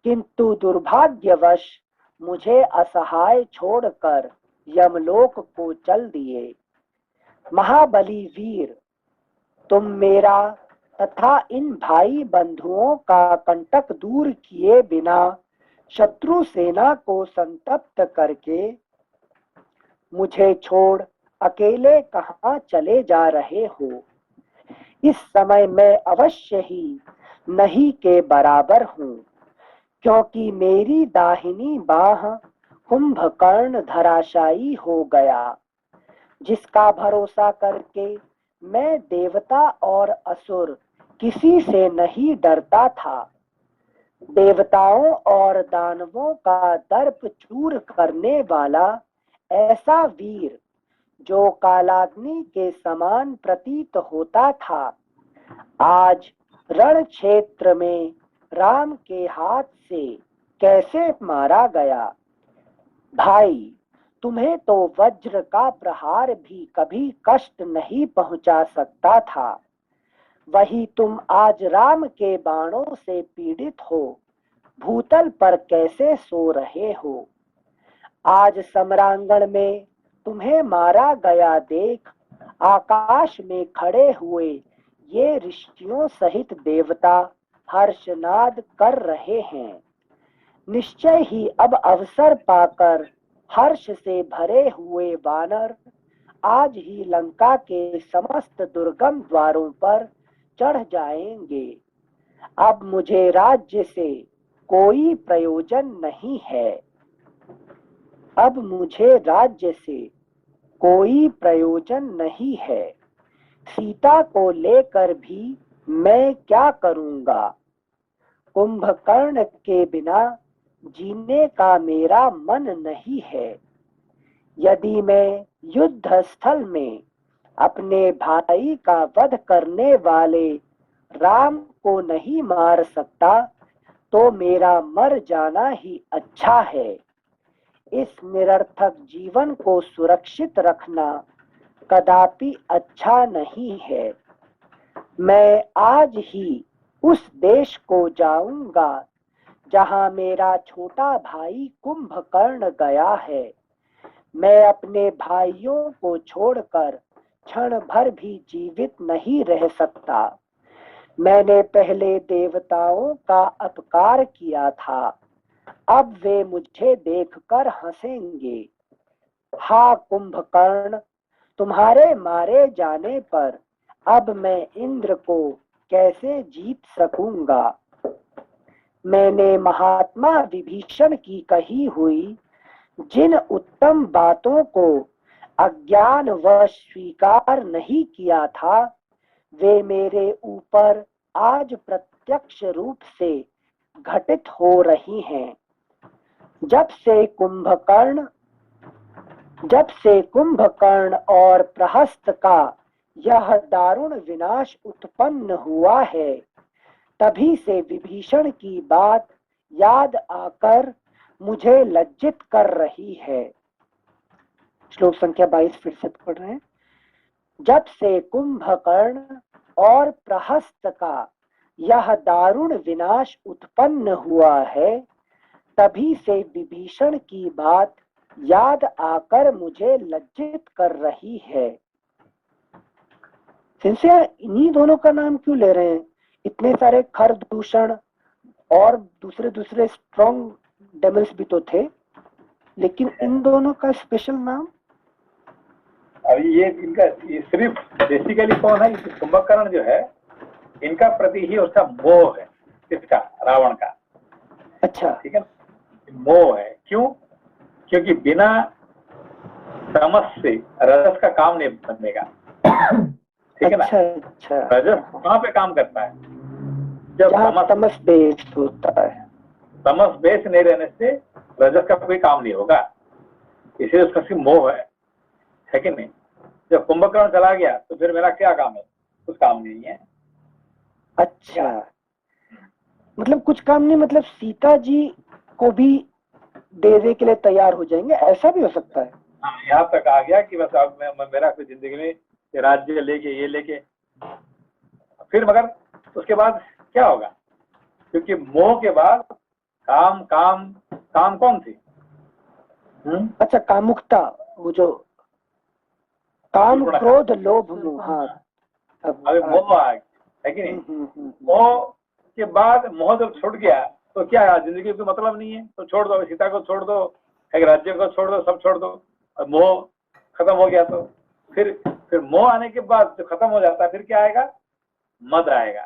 किंतु दुर्भाग्यवश मुझे असहाय छोड़कर यमलोक को चल दिए। महाबली वीर, तुम मेरा तथा इन भाई बंधुओं का कंटक दूर किए बिना शत्रु सेना को संतप्त करके मुझे छोड़ अकेले कहाँ चले जा रहे हो। इस समय मैं अवश्य ही नहीं के बराबर हूँ, क्योंकि मेरी दाहिनी बाह कुंभकर्ण धराशायी हो गया, जिसका भरोसा करके मैं देवता और असुर किसी से नहीं डरता था। देवताओं और दानवों का दर्प चूर करने वाला ऐसा वीर जो कालाग्नि के समान प्रतीत होता था, आज रण क्षेत्र में राम के हाथ से कैसे मारा गया। भाई, तुम्हें तो वज्र का प्रहार भी कभी कष्ट नहीं पहुंचा सकता था, वही तुम आज राम के बाणों से पीड़ित हो भूतल पर कैसे सो रहे हो। आज सम्रांगण में तुम्हें मारा गया देख आकाश में खड़े हुए ये ऋषियों सहित देवता हर्षनाद कर रहे हैं। निश्चय ही अब अवसर पाकर हर्ष से भरे हुए वानर आज ही लंका के समस्त दुर्गम द्वारों पर चढ़ जाएंगे। अब मुझे राज्य से कोई प्रयोजन नहीं है। अब मुझे राज्य से कोई प्रयोजन नहीं है। सीता को लेकर भी मैं क्या करूंगा। कुंभकर्ण के बिना जीने का मेरा मन नहीं है। यदि मैं युद्ध स्थल में अपने भाई का वध करने वाले राम को नहीं मार सकता तो मेरा मर जाना ही अच्छा है। इस निरर्थक जीवन को सुरक्षित रखना कदापि अच्छा नहीं है। मैं आज ही उस देश को जाऊंगा जहां मेरा छोटा भाई कुंभकर्ण गया है। मैं अपने भाइयों को छोड़कर क्षण भर भी जीवित नहीं रह सकता। मैंने पहले देवताओं का अपकार किया था, अब वे मुझे देखकर हंसेंगे। हा कुंभकर्ण, तुम्हारे मारे जाने पर अब मैं इंद्र को कैसे जीत सकूंगा। मैंने महात्मा विभीषण की कही हुई जिन उत्तम बातों को अज्ञानवश स्वीकार नहीं किया था, वे मेरे ऊपर आज प्रत्यक्ष रूप से घटित हो रही हैं। जब से कुंभकर्ण और प्रहस्त का यह दारुण विनाश उत्पन्न हुआ है, तभी से विभीषण की बात याद आकर मुझे लज्जित कर रही है। श्लोक संख्या 22 फिर से पढ़ रहे हैं। जब से कुंभकर्ण और प्रहस्त का यह दारुण विनाश उत्पन्न हुआ है, तभी से विभीषण की बात याद आकर मुझे लज्जित कर रही है। इन्हीं दोनों का नाम क्यों ले रहे हैं? इतने सारे खरदूषण और दूसरे दूसरे स्ट्रॉन्ग डेमल्स भी तो थे, लेकिन इन दोनों का स्पेशल नाम। अभी ये सिर्फ बेसिकली कौन है? कुंभकर्ण जो है, इनका प्रति ही उसका मोह है, किसका? रावण का। अच्छा, ठीक है, मोह है। क्यों? क्योंकि बिना तमस से रजस का काम नहीं बनेगा। ठीक है ना? अच्छा। रजस कहाँ पे काम करता है? जब तमस बेस्ड होता है। तमस बेस नहीं रहने से रजस का कोई काम नहीं होगा, इसलिए उसका सिर्फ मोह है कि नहीं? जब कुंभकर्ण चला गया तो फिर मेरा क्या काम है? कुछ काम नहीं है। अच्छा, मतलब कुछ काम नहीं, मतलब सीता जी को भी देने के लिए तैयार हो जाएंगे, ऐसा भी हो सकता है। हाँ, यहाँ तक आ गया कि बस अब मेरा कोई जिंदगी में राज्य लेके ये लेके फिर, मगर उसके बाद क्या होगा? क्योंकि मोह के बाद काम कौन थी? अच्छा, कामुकता, वो जो काम क्रोध लोभ मोह। हाँ, अभी मोह आ गया। है कि नहीं। मोह के बाद मोह जब छूट गया तो क्या है, जिंदगी को मतलब नहीं है तो छोड़ दो, सीता को छोड़ दो, एक राज्य को छोड़ दो, सब छोड़ दो, और मोह खत्म हो गया। तो फिर मोह आने के बाद जो खत्म हो जाता है फिर क्या आएगा, मद आएगा,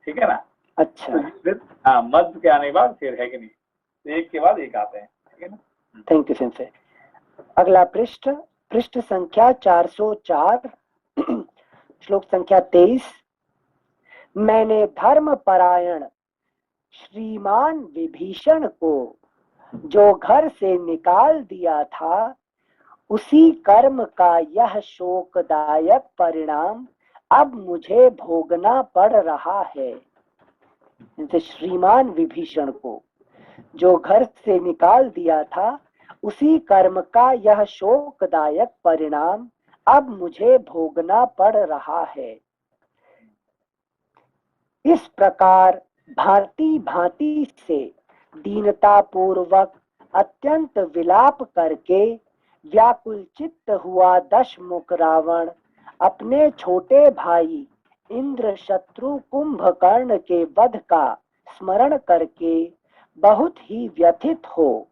ठीक है ना। अच्छा, तो फिर हाँ, मद के आने के बाद फिर है कि नहीं, तो एक के बाद एक आते हैं, ठीक है ना। Thank you sensei. अगला पृष्ठ, पृष्ठ संख्या 404, श्लोक संख्या 23। मैंने धर्म परायण श्रीमान विभीषण को जो घर से निकाल दिया था, उसी कर्म का यह शोकदायक परिणाम अब मुझे भोगना पड़ रहा है। जैसे श्रीमान विभीषण को जो घर से निकाल दिया था, उसी कर्म का यह शोकदायक परिणाम अब मुझे भोगना पड़ रहा है। इस प्रकार भांति भांति से दीनता पूर्वक अत्यंत विलाप करके व्याकुल चित्त हुआ दशमुख रावण अपने छोटे भाई इंद्र शत्रु कुंभकर्ण के वध का स्मरण करके बहुत ही व्यथित हो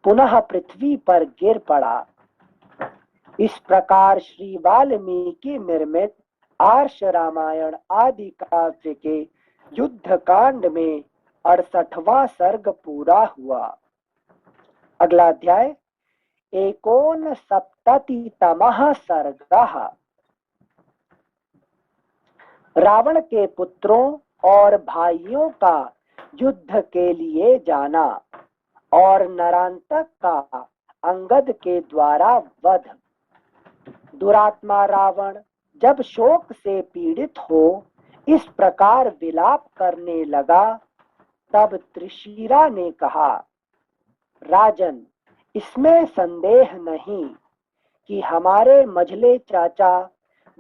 पुनः पृथ्वी पर गिर पड़ा। इस प्रकार श्री वाल्मीकि निर्मित आर्ष रामायण आदि काव्य के युद्ध कांड में 68वां सर्ग पूरा हुआ। अगला अध्याय 69तमः सर्गः। रावण के पुत्रों और भाइयों का युद्ध के लिए जाना और नरांतक का अंगद के द्वारा वध। दुरात्मा रावण जब शोक से पीड़ित हो इस प्रकार विलाप करने लगा, तब त्रिशिरा ने कहा, राजन, इसमें संदेह नहीं कि हमारे मझले चाचा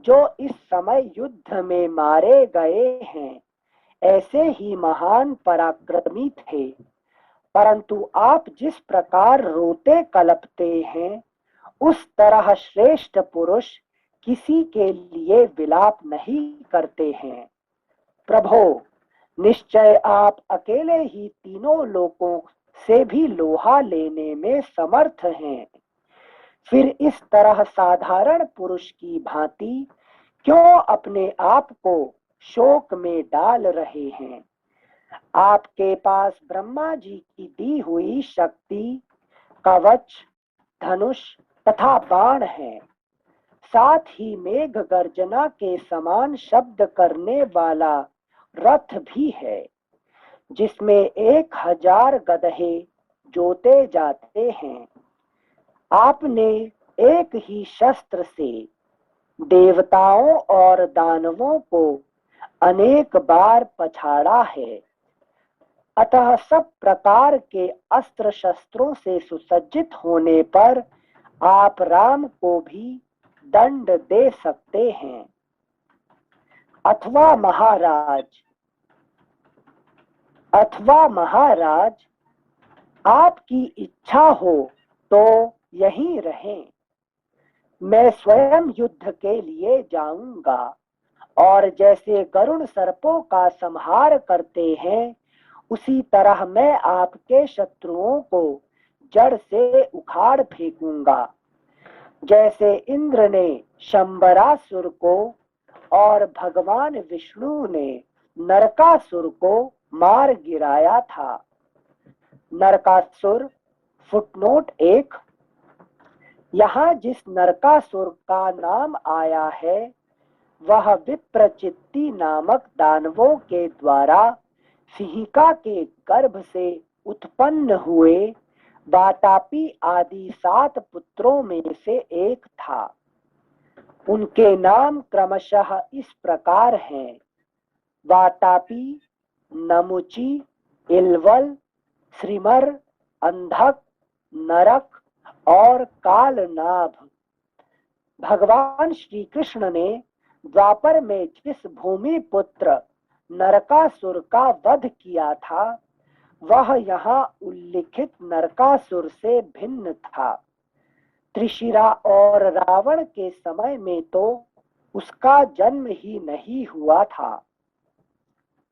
जो इस समय युद्ध में मारे गए हैं, ऐसे ही महान पराक्रमी थे, परंतु आप जिस प्रकार रोते कलपते हैं, उस तरह श्रेष्ठ पुरुष किसी के लिए विलाप नहीं करते हैं। प्रभो, निश्चय आप अकेले ही तीनों लोकों से भी लोहा लेने में समर्थ हैं। फिर इस तरह साधारण पुरुष की भांति क्यों अपने आप को शोक में डाल रहे हैं। आपके पास ब्रह्मा जी की दी हुई शक्ति, कवच, धनुष तथा बाण है। साथ ही मेघ गर्जना के समान शब्द करने वाला रथ भी है, जिसमें 1000 गधे जोते जाते हैं। आपने एक ही शस्त्र से देवताओं और दानवों को अनेक बार पछाड़ा है। अतः सब प्रकार के अस्त्र शस्त्रों से सुसज्जित होने पर आप राम को भी दंड दे सकते हैं। अथवा महाराज, आपकी इच्छा हो तो यहीं रहें। मैं स्वयं युद्ध के लिए जाऊंगा और जैसे गरुण सर्पों का संहार करते हैं, उसी तरह मैं आपके शत्रुओं को जड़ से उखाड़ फेंकूंगा। जैसे इंद्र ने शंबरासुर को और भगवान विष्णु ने नरकासुर को मार गिराया था। नरकासुर फुटनोट 1। यहाँ जिस नरकासुर का नाम आया है, वह विप्रचित्ति नामक दानवों के द्वारा सिंहिका के गर्भ से उत्पन्न हुए वातापी आदि 7 पुत्रों में से एक था। उनके नाम क्रमशः इस प्रकार हैं: वातापी, नमुची, इलवल, श्रीमर, अंधक, नरक और कालनाभ। भगवान श्री कृष्ण ने द्वापर में जिस भूमि पुत्र नरकासुर का वध किया था, वह यहाँ उल्लिखित नरकासुर से भिन्न था। त्रिशिरा और रावण के समय में तो उसका जन्म ही नहीं हुआ था।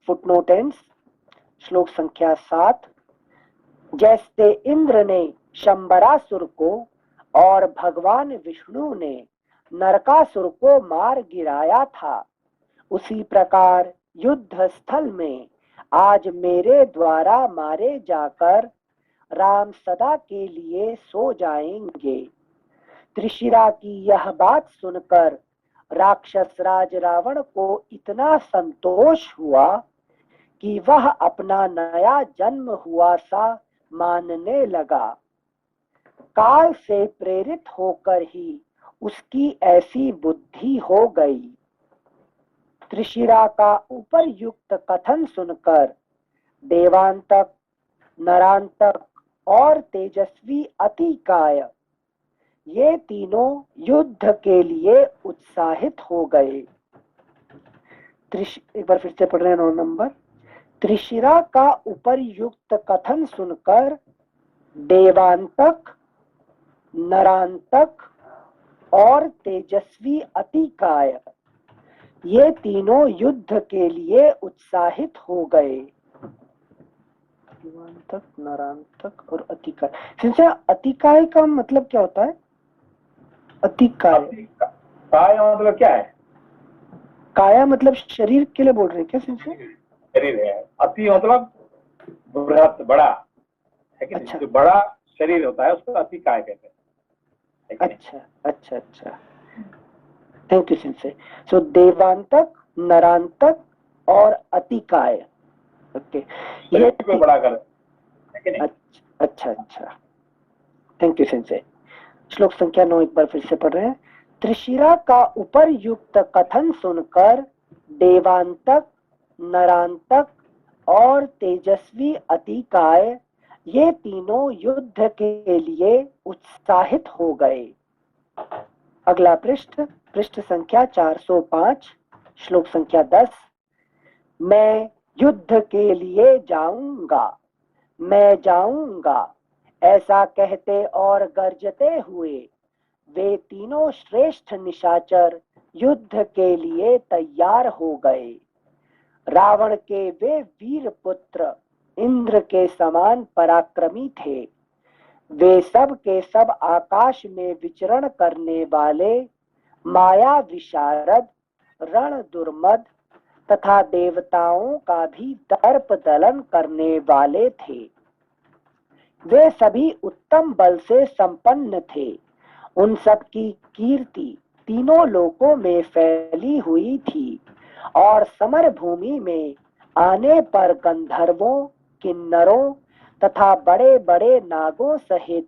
फुटनोटेंस श्लोक संख्या 7। जैसे इंद्र ने शंबरासुर को और भगवान विष्णु ने नरकासुर को मार गिराया था, उसी प्रकार युद्ध स्थल में आज मेरे द्वारा मारे जाकर राम सदा के लिए सो जाएंगे। त्रिशिरा की यह बात सुनकर राक्षस राज रावण को इतना संतोष हुआ कि वह अपना नया जन्म हुआ सा मानने लगा। काल से प्रेरित होकर ही उसकी ऐसी बुद्धि हो गई। त्रिशिरा का उपरयुक्त कथन सुनकर देवांतक, नरांतक और तेजस्वी अतिकाय ये तीनों युद्ध के लिए उत्साहित हो गए। एक बार फिर से पढ़ रहे हैं 9 नंबर। त्रिशिरा का उपरयुक्त कथन सुनकर देवांतक, नरांतक और तेजस्वी अतिकाय ये तीनों युद्ध के लिए उत्साहित हो गए। देवांतक, नरांतक और अतिकाय। सिंचा अतिकाय का मतलब क्या होता है? अतिकाय काय मतलब क्या है? काया मतलब शरीर के लिए बोल रहे हैं क्या सिंचा? शरीर है। अति मतलब बृहत, बड़ा है कि नहीं? अच्छा। जो बड़ा शरीर होता है उसको अति काय कहते हैं। अच्छा अच्छा अच्छा, थैंक यू सिंसे। सो देवांतक, नरांतक और अतिकाय। ओके, ये बड़ा कर है कि नहीं? अच्छा अच्छा, थैंक यू सिंसे। श्लोक संख्या 9 एक बार फिर से पढ़ रहे हैं। त्रिशिरा का उपरयुक्त कथन सुनकर देवांतक, नरांतक और तेजस्वी अतिकाय ये तीनों युद्ध के लिए उत्साहित हो गए। अगला पृष्ठ, पृष्ठ संख्या 405, श्लोक संख्या 10। मैं युद्ध के लिए जाऊंगा, मैं जाऊंगा, ऐसा कहते और गरजते हुए वे तीनों श्रेष्ठ निशाचर युद्ध के लिए तैयार हो गए। रावण के वे वीर पुत्र इंद्र के समान पराक्रमी थे। वे सब के सब आकाश में विचरण करने वाले माया विशारद, रण दुर्मद तथा देवताओं का भी दर्प दलन करने वाले थे। वे सभी उत्तम बल से संपन्न थे। उन सब की कीर्ति तीनों लोकों में फैली हुई थी और समर भूमि में आने पर गंधर्वों, किन्नरों तथा बड़े बड़े नागों सहित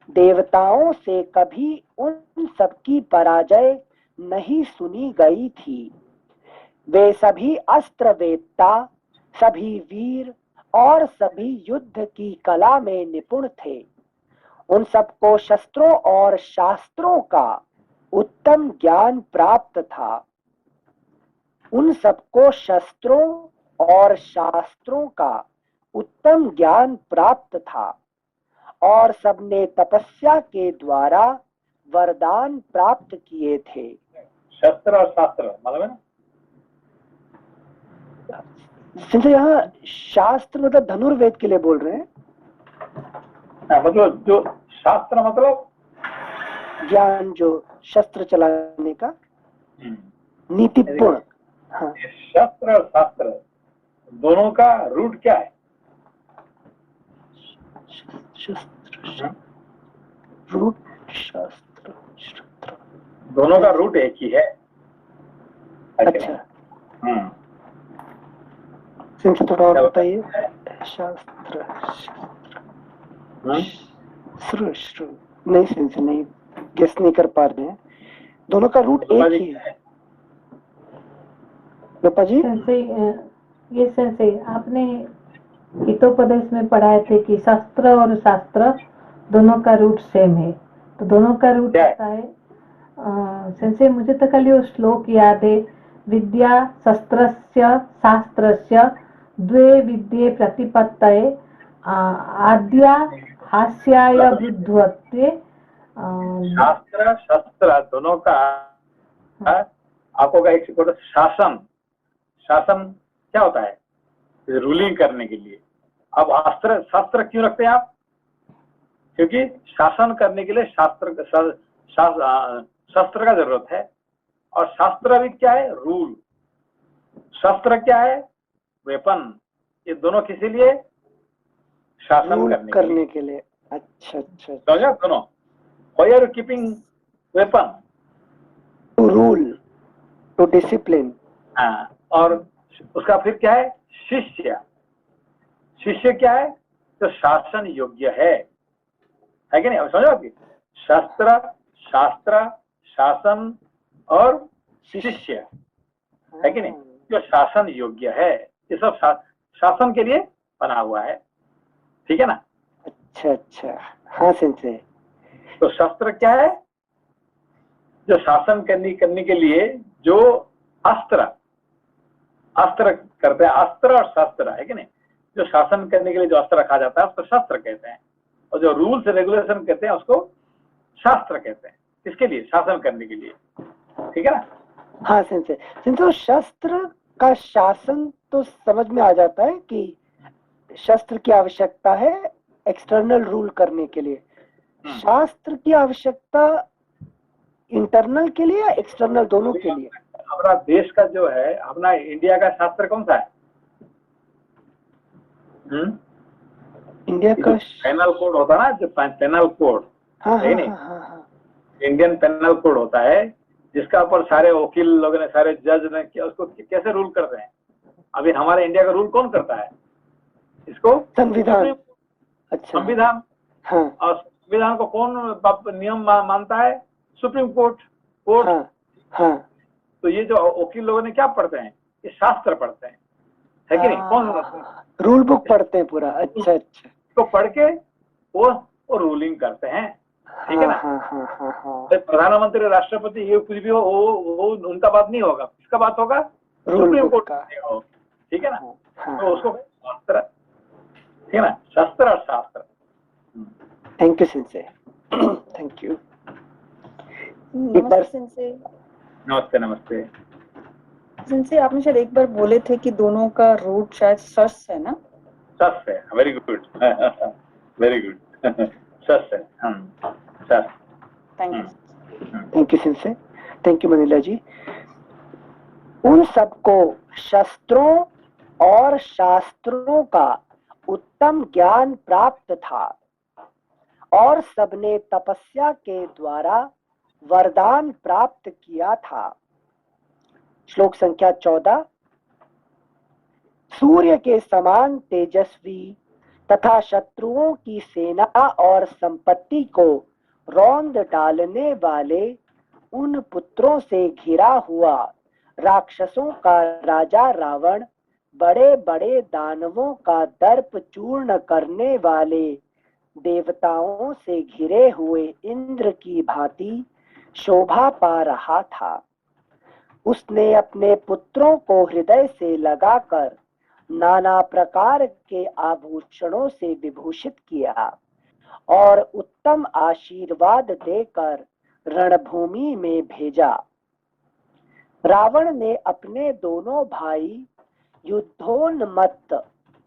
देवताओं से कभी उन सब की पराजय नहीं सुनी गई थी। वे सभी अस्त्र वेत्ता, सभी वीर और सभी युद्ध की कला में निपुण थे। उन सबको शस्त्रों और शास्त्रों का उत्तम ज्ञान प्राप्त था। उन सबको शस्त्रों और शास्त्रों का उत्तम ज्ञान प्राप्त था और सबने तपस्या के द्वारा वरदान प्राप्त किए थे। शस्त्र और शास्त्र मतलब है ना? यहाँ शास्त्र मतलब धनुर्वेद के लिए बोल रहे हैं। मतलब जो शास्त्र मतलब ज्ञान, जो शस्त्र चलाने का नीतिपूर्ण। हाँ। शस्त्र और शास्त्र दोनों का रूट क्या है? शस्त्र, रूट, शास्त्र, शस्त्र, दोनों का रूट एक ही है। अच्छा, थोड़ा और बताइए। शास्त्र, श्रु नहीं सेंस नहीं गेस नहीं कर पा रहे हैं। दोनों का रूट एक ही है। लोपा जी, ये सेंसे आपने हितोपदेश में पढ़ाए थे कि शस्त्र और शास्त्र दोनों का रूट सेम है, तो दोनों का रूट क्या है? सेंसे मुझे तो खाली वो श्लोक याद है, विद्या शस्त्रस्य शास्त्रस्य द्वे विद्ये प्रतिपत्तये आद्या हास्याय वृद्धत्वे। शास्त्र शस्त्र दोनों का आपको का एक शासन, शासन क्या होता है? रूलिंग करने के लिए। अब अस्त्र शास्त्र क्यों रखते हैं आप? क्योंकि शासन करने के लिए शस्त्र का जरूरत है। और शास्त्र भी क्या है? रूल। शस्त्र क्या है? वेपन। ये दोनों किसी लिए? शासन रूल करने के लिए। अच्छा अच्छा। समझा? दोनों। Why are you keeping weapon? To rule, to discipline. हाँ, और उसका फिर क्या है? शिष्य। शिष्य क्या है? तो शासन योग्य है कि नहीं? अब समझो आपकी, शास्त्र, शास्त्र, शासन और शिष्य, है कि नहीं? जो शासन योग्य है, ये सब शासन के लिए बना हुआ है, ठीक है ना? अच्छा अच्छा, हाँ सेंसे। तो शास्त्र क्या है? जो शासन करने के लिए जो अस्त्र करते हैं, अस्त्र और शस्त्र, है कि नहीं? जो शासन करने के लिए जो अस्त्र रखा जाता है उसको शस्त्र कहते हैं, और जो रूल्स रेगुलेशन कहते हैं उसको शास्त्र कहते हैं। इसके लिए, शासन करने के लिए, ठीक है ना? हाँ सेंसे। सेंसे शस्त्र का शासन तो समझ में आ जाता है कि शस्त्र की आवश्यकता है एक्सटर्नल रूल करने के लिए। शास्त्र की आवश्यकता इंटरनल के लिए या एक्सटर्नल, दोनों के लिए? हमारा देश का जो है, अपना इंडिया का शास्त्र कौन सा है? इंडिया का पेनल कोड होता है ना, जो पेनल कोड, हाँ है हाँ नहीं? हाँ हाँ। इंडियन पेनल कोड होता है, जिसका ऊपर सारे वकील लोगों ने, सारे जज ने उसको कैसे रूल करते हैं। अभी हमारे इंडिया का रूल कौन करता है इसको? संविधान। अच्छा, संविधान। हाँ और संविधान को कौन नियम मानता है? Supreme court. हाँ हाँ। तो ये जो वकील लोगों ने क्या पढ़ते हैं? ये शास्त्र पढ़ते हैं, है कि नहीं? कौन पढ़ते हैं? रूल बुक पढ़ते हैं पूरा। अच्छा अच्छा। तो पढ़ के वो रूलिंग करते हैं, ठीक है ना? हाँ हाँ हाँ हाँ। प्रधानमंत्री, राष्ट्रपति, ये कुछ भी हो, वो उनका बात नहीं होगा। किसका बात होगा? सुप्रीम कोर्ट का, ठीक है ना? तो उसको शास्त्र, ठीक है ना? शास्त्र और शास्त्र। Thank you sense, thank you. नमस्ते सेंसे। नमस्ते नमस्ते। सेंसे, आपने शायद एक बार बोले थे कि दोनों का रूट शायद सस है ना? सस है। Very good, very good. सस है। सस। Thank you. Thank you sense, thank you Manila ji. उन सबको शस्त्रों और शास्त्रों का उत्तम ज्ञान प्राप्त था और सबने तपस्या के द्वारा वरदान प्राप्त किया था। श्लोक संख्या 14। सूर्य के समान तेजस्वी तथा शत्रुओं की सेना और संपत्ति को रौंद डालने वाले उन पुत्रों से घिरा हुआ राक्षसों का राजा रावण बड़े बड़े दानवों का दर्प चूर्ण करने वाले देवताओं से घिरे हुए इंद्र की भांति शोभा पा रहा था। उसने अपने पुत्रों को हृदय से लगाकर नाना प्रकार के आभूषणों से विभूषित किया और उत्तम आशीर्वाद देकर रणभूमि में भेजा। रावण ने अपने दोनों भाई युद्धोन्मत्त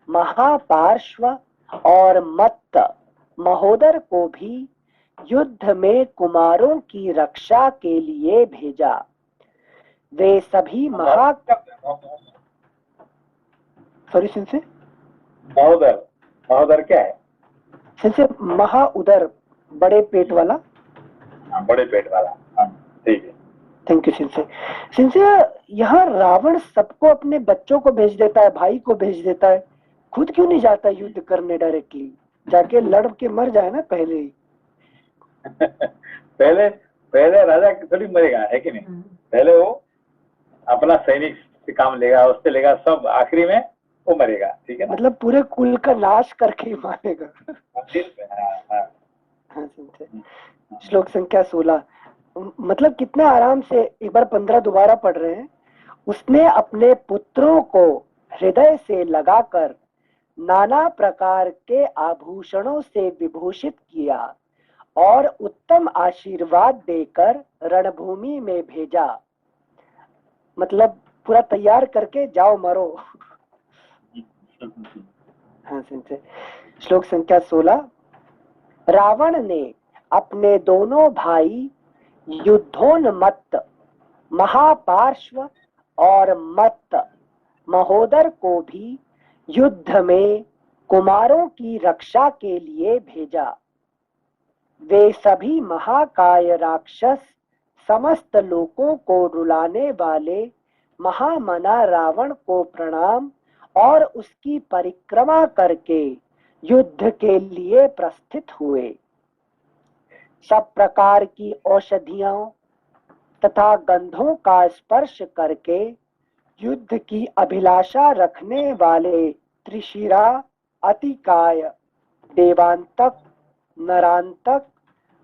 महापार्श्व और मत्त महोदर को भी युद्ध में कुमारों की रक्षा के लिए भेजा। वे सभी सॉरी सिंसे, महोदर क्या है? सिंसे महाउदर, बड़े पेट वाला। बड़े पेट वाला, ठीक है। Thank you सिंसे। सिंसे यहाँ रावण सबको अपने बच्चों को भेज देता है, भाई को भेज देता है, खुद क्यों नहीं जाता युद्ध करने डायरेक्टली? जाके लड़ के मर जाए ना पहले ही। पहले राजा थोड़ी मरेगा, है कि नहीं? पहले वो अपना सैनिक से काम लेगा, उससे लेगा, सब आखिरी में वो मरेगा, ठीक है ना? मतलब पूरे कुल का नाश करके ही मारेगा। हाँ सिंसे। श्लोक संख्या 16। मतलब कितने आराम से, एक बार 15 दोबारा पढ़ रहे हैं। उसने अपने पुत्रों को हृदय से लगाकर नाना प्रकार के आभूषणों से विभूषित किया और उत्तम आशीर्वाद देकर रणभूमि में भेजा। मतलब पूरा तैयार करके जाओ मरो। हाँ संजय। श्लोक संख्या 16। रावण ने अपने दोनों भाई युद्धोन्मत्त महापार्श्व और मत्त महोदर को भी युद्ध में कुमारों की रक्षा के लिए भेजा। वे सभी महाकाय राक्षस समस्त लोकों को रुलाने वाले महामना रावण को प्रणाम और उसकी परिक्रमा करके युद्ध के लिए प्रस्थित हुए। सब प्रकार की औषधियों तथा गंधों का स्पर्श करके युद्ध की अभिलाषा रखने वाले त्रिशिरा, अतिकाय, देवांतक, नरांतक,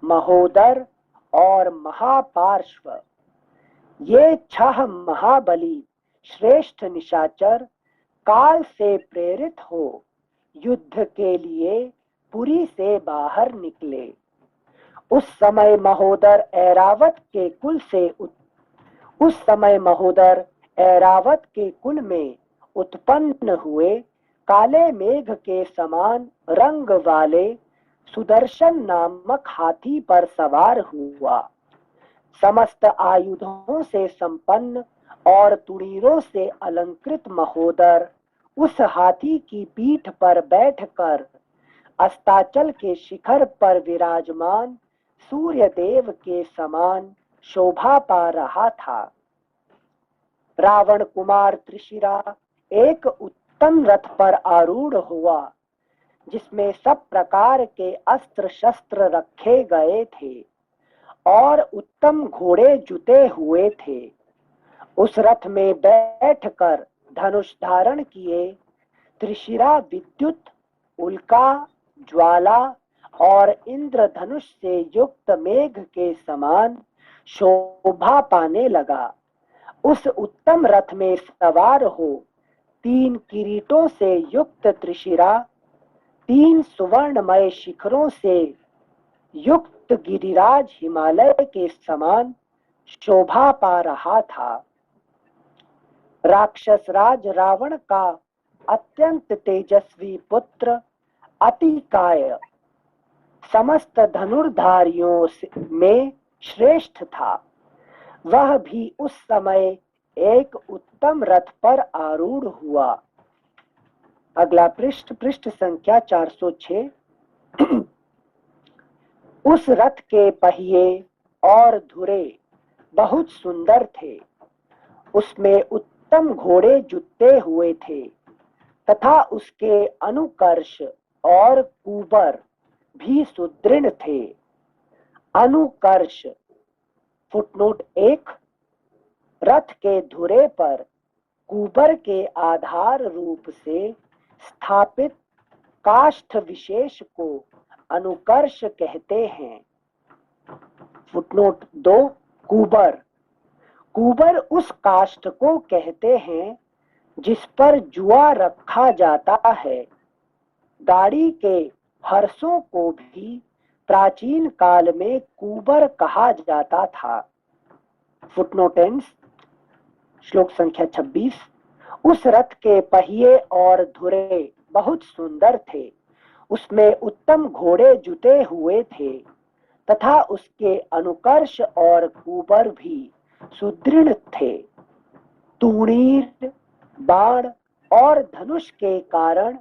महोदर और महापार्श्व, ये 6 महाबली श्रेष्ठ निशाचर काल से प्रेरित हो युद्ध के लिए पुरी से बाहर निकले। उस समय महोदर ऐरावत के कुल में उत्पन्न हुए काले मेघ के समान रंग वाले सुदर्शन नामक हाथी पर सवार हुआ। समस्त आयुधों से संपन्न और तुड़ीरों से अलंकृत महोदर उस हाथी की पीठ पर बैठकर अस्ताचल के शिखर पर विराजमान सूर्य देव के समान शोभा पा रहा था। रावण कुमार त्रिशिरा एक उत्तम रथ पर आरूढ़ हुआ जिसमें सब प्रकार के अस्त्र शस्त्र रखे गए थे और उत्तम घोड़े जुते हुए थे। उस रथ में बैठकर धनुष धारण किए त्रिशिरा विद्युत, उल्का, ज्वाला और इंद्रधनुष से युक्त मेघ के समान शोभा पाने लगा। उस उत्तम रथ में सवार हो 3 किरीटों से युक्त त्रिशिरा 3 सुवर्णमय शिखरों से युक्त गिरिराज हिमालय के समान शोभा पा रहा था। राक्षस राज रावण का अत्यंत तेजस्वी पुत्र अतिकाय समस्त धनुर्धारियों में श्रेष्ठ था। वह भी उस समय एक उत्तम रथ पर आरूढ़ हुआ। अगला पृष्ठ संख्या 406। उस रथ के पहिए और धुरे बहुत सुंदर थे। उसमें उत्तम घोड़े जुते हुए थे तथा उसके अनुकर्ष और कुबर भी सुदृढ़ थे। अनुकर्ष फुटनोट 1। रथ के धुरे पर कुबर के आधार रूप से स्थापित काष्ठ विशेष को अनुकर्ष कहते हैं। फुटनोट 2। कुबर उस काष्ठ को कहते हैं जिस पर जुआ रखा जाता है। गाड़ी के हर्षों को भी प्राचीन काल में कुबर कहा जाता था। फुटनोट 10। श्लोक संख्या 26। उस रथ के पहिए और धुरे बहुत सुंदर थे। उसमें उत्तम घोड़े जुते हुए थे तथा उसके अनुकर्ष और कुबर भी सुदृढ़ थे। तूणीर, बाण और धनुष के कारण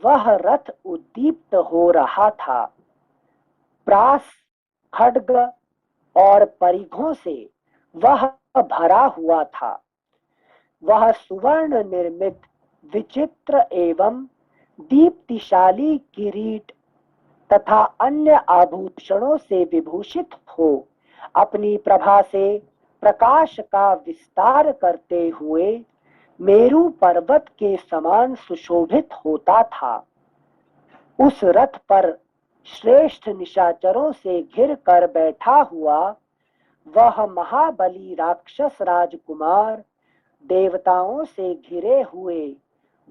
वह रथ उद्दीप्त हो रहा था। प्रास, खड्ग और परिघों से वह भरा हुआ था। वह सुवर्ण निर्मित विचित्र एवं दीप्तिशाली किरीट तथा अन्य आभूषणों से विभूषित हो अपनी प्रभा से प्रकाश का विस्तार करते हुए मेरु पर्वत के समान सुशोभित होता था। उस रथ पर श्रेष्ठ निशाचरों से घिर कर बैठा हुआ वह महाबली राक्षस राजकुमार देवताओं से घिरे हुए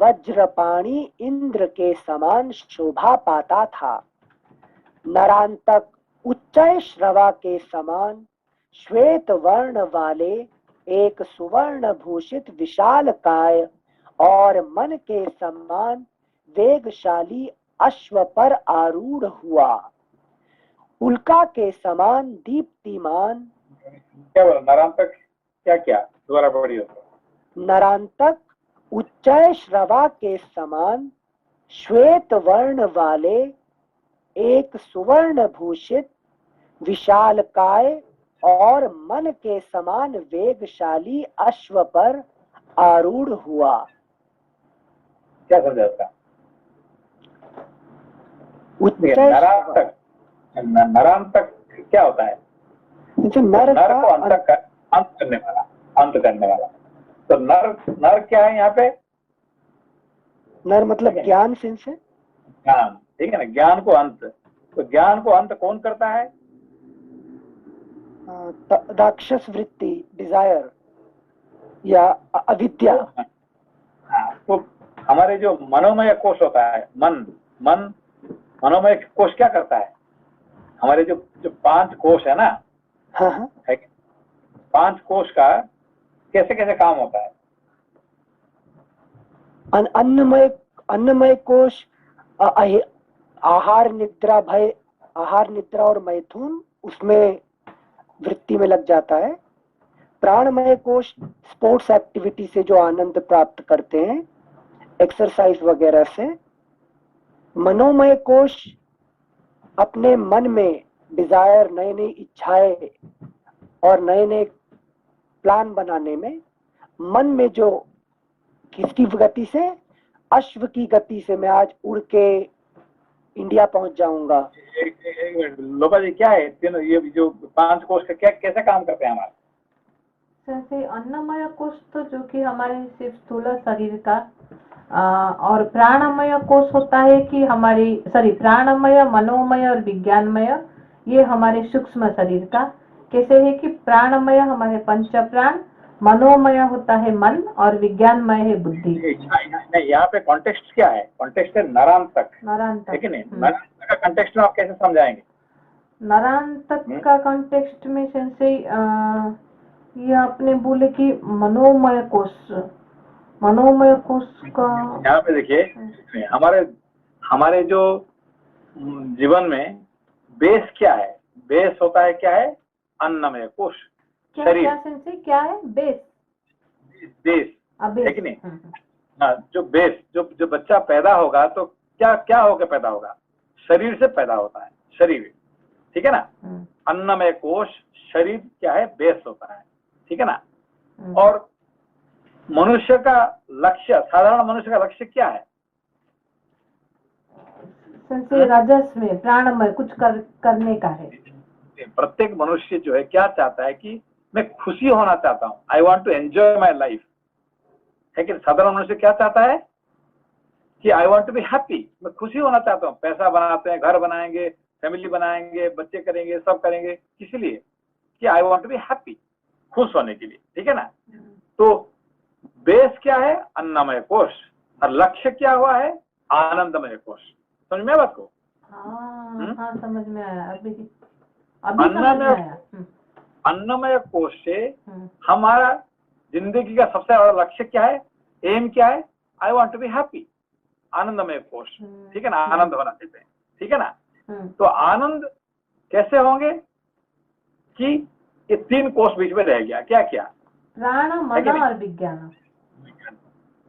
वज्रपाणी इंद्र के समान शोभा पाता था। नरांतक उच्चय श्रवा के समान श्वेत वर्ण वाले एक सुवर्ण भूषित विशाल काय और मन के समान वेगशाली अश्व पर आरूढ़ हुआ। उल्का के समान दीप्तिमान, क्या बोला नरांतक क्या क्या दोबारा पढ़िए उसको। नरांतक उच्चय श्रवा के समान श्वेत वर्ण वाले एक सुवर्ण भूषित विशालकाय और मन के समान वेगशाली अश्व पर आरूढ़ हुआ। क्या समझा उसका? उच्चय नरांतक, नरांतक क्या होता है? जो नर नर का को अंत करने वाला, अंत करने वाला। तो नर, नर क्या है यहाँ पे? नर मतलब ज्ञान से ज्ञान, ठीक है ना, ज्ञान को अंत। तो ज्ञान को अंत कौन करता है? राक्षस वृत्ति, डिजायर या अविद्या। हाँ, तो हमारे जो मनोमय कोश होता है, मन मनोमय कोश क्या करता है? हमारे जो 5 कोश है ना, हाँ हाँ, है कि 5 कोश का कैसे कैसे काम होता है? अन्नमय कोश आहार निद्रा भय, आहार निद्रा और मैथुन उसमें वृत्ति में लग जाता है। प्राणमय कोश स्पोर्ट्स एक्टिविटी से जो आनंद प्राप्त करते हैं, एक्सरसाइज वगैरह से। मनोमय कोश अपने मन में डिजायर, नई नई इच्छाएं और नए नए प्लान बनाने में, मन में जो किसकी गति से, अश्व की गति से मैं आज उड़ के इंडिया पहुंच जाऊंगा। एक मिनट लोपा जी, क्या है तीनों ये जो 5 कोश का क्या कैसे काम करते हैं हमारे? जैसे अन्नमय कोश तो जो कि हमारे सिर्फ स्थूल शरीर का, और प्राणमय कोश होता है कि हमारी प्राणमय, मनोमय और विज्ञानमय, ये हमारे सूक्ष्म शरीर का। कैसे है कि प्राणमय हमारे पंच प्राण, मनोमय होता है मन और विज्ञानमय है बुद्धि। नहीं, यहाँ पे कॉन्टेक्स्ट क्या है? कॉन्टेक्स्ट है नरांतक, नरांतक, ठीक है नहीं? नरांतक का कॉन्टेक्स्ट में आप कैसे समझाएंगे? नरांतक का कॉन्टेक्स्ट में सेंसे ये आपने बोले कि मनोमय कोश का। यहाँ पे देखिए, हमारे जो जीवन में बेस क्या है? बेस होता है क्या है? अन्नमय कोश, शरीर। क्या सेंसे क्या है? बेस है कि नहीं? हाँ, जो बेस, जो बच्चा पैदा होगा तो क्या होकर पैदा होगा? शरीर से पैदा होता है, शरीर, ठीक है ना? अन्नमय कोश, शरीर क्या है? बेस होता है, ठीक है ना? और मनुष्य का लक्ष्य, साधारण मनुष्य का लक्ष्य क्या है? रजस में प्राणमय कुछ करने का है। प्रत्येक मनुष्य जो है क्या चाहता है कि मैं खुशी होना चाहता हूँ, I want to enjoy my life, है कि साधारण मनुष्य क्या चाहता है कि I want to be happy, मैं खुशी होना चाहता हूँ। पैसा बनाते हैं, घर बनाएंगे, फैमिली बनाएंगे, बच्चे करेंगे, सब करेंगे, किस लिए? कि I want to be happy, खुश होने के लिए, ठीक है ना? तो बेस क्या है? अन्नमय कोश, और लक्ष्य क्या हुआ है? आनंदमय कोश। समझ में बात को? हाँ, समझ में आया। अभी अन्नमय कोश से हमारा जिंदगी का सबसे बड़ा लक्ष्य क्या है? एम क्या है? I want to be happy, आनंदमय कोश, ठीक है ना? आनंद होना चाहते हैं, ठीक है ना? तो आनंद कैसे होंगे कि ये 3 कोश बीच में रह गया, क्या क्या? प्राण, मन और विज्ञान।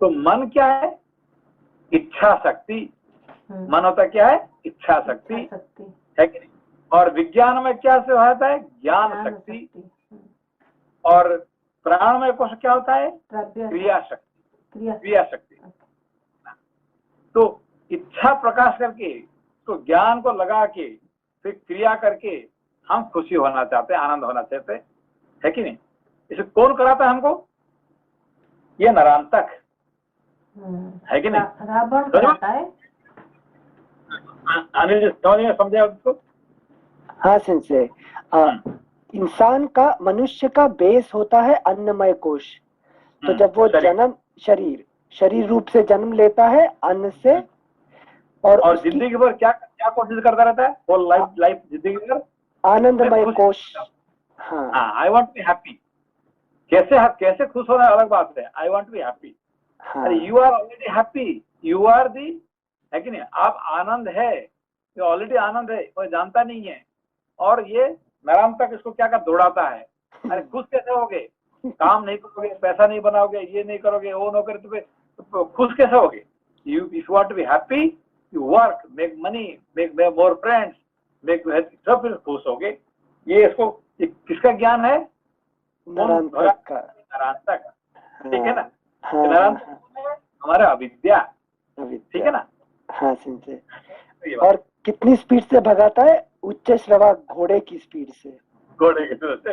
तो मन क्या है? इच्छा शक्ति। मन होता क्या है? इच्छा शक्ति, है कि नहीं? और विज्ञान में क्या से होता है? ज्ञान शक्ति। और प्राण में कोश क्या होता है? क्रिया शक्ति। तो इच्छा प्रकाश करके, तो ज्ञान को लगा के, फिर क्रिया करके हम खुशी होना चाहते हैं, आनंद होना चाहते हैं, है कि नहीं? इसे कौन कराता है हमको? ये नरांतक, है कि नहीं? रावण कराता है। अनिल जी समझ में, समझे उसको? हाँ सेंसे, इंसान का, मनुष्य का बेस होता है अन्नमय कोश। तो जब वो जन्म, शरीर रूप से जन्म लेता है अन्न से, और जिंदगी भर क्या कोशिश करता रहता है? होल लाइफ जिंदगी भर आनंदमय कोश। हाँ, I want to be happy. कैसे खुश होना अलग बात है, I want to be happy, हाँ अरे you are already happy, you are the, है कि नहीं? आप आनंद है, ये ऑलरेडी आनंद है, कोई जानता नहीं है। और ये नराम तक इसको क्या कर दौड़ाता है, अरे खुश कैसे होगे, काम नहीं करोगे, पैसा नहीं बनाओगे, ये नहीं करोगे, वो नहीं करोगे, तो खुश कैसे होगे? You if want to be happy, you work, make money, make more friends, make, सब फिर खुश होगे। ये इसको, ये किसका ज्ञान है? नरांतक का। नरांतक, ठीक है ना? हाँ नरांतक हमारा अविद्या, ठीक है ना? हाँ सिंचे। ये बात, और कितनी स्पीड से भगाता है? उच्च श्रवा घोड़े की स्पीड से। घोड़े के दूध से।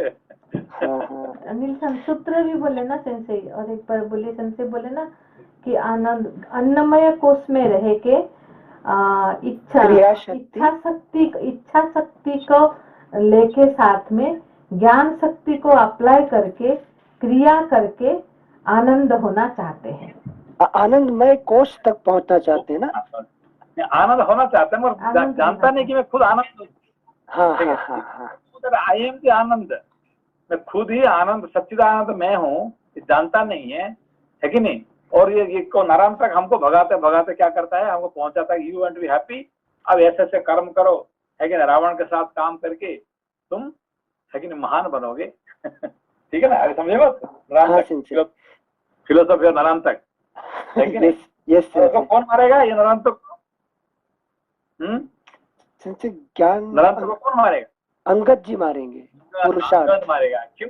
हाँ हाँ अनिल सन सूत्र भी बोले ना सेंसे, और एक बार बोले सेंसे बोले ना कि आनंद अन्नमय कोष में रह के क्रिया शक्ति, इच्छा शक्ति को लेके साथ में ज्ञान शक्ति को अप्लाई करके क्रिया करके आनंद होना चाहते हैं। आनंदमय कोष तक पहुंचना चाहते हैं ना? आनंद होना चाहते हैं मगर जानता नहीं कि मैं खुद आनंद हूँ। हाँ हाँ हाँ हाँ। आई एम द आनंद, मैं खुद ही आनंद, सच्चिदानंद मैं हूँ, जानता नहीं है कि नहीं? और ये को नारायण तक हमको भगाते भगाते क्या करता है, हमको पहुंचाता है you want to be happy, अब ऐसे ऐसे कर्म करो, है कि नहीं? रावण के साथ काम करके तुम, है कि नहीं, महान बनोगे। ठीक है ना? अरे समझे बात? फिलोसॉफी और नारायण तक, है कि नहीं? यस तो कौन मारेगा ये नारायण तक? ज्ञान नारायण तक को कौन मारेगा? अंगद जी मारेंगे, पुरुषार्थ मारेगा। क्यों?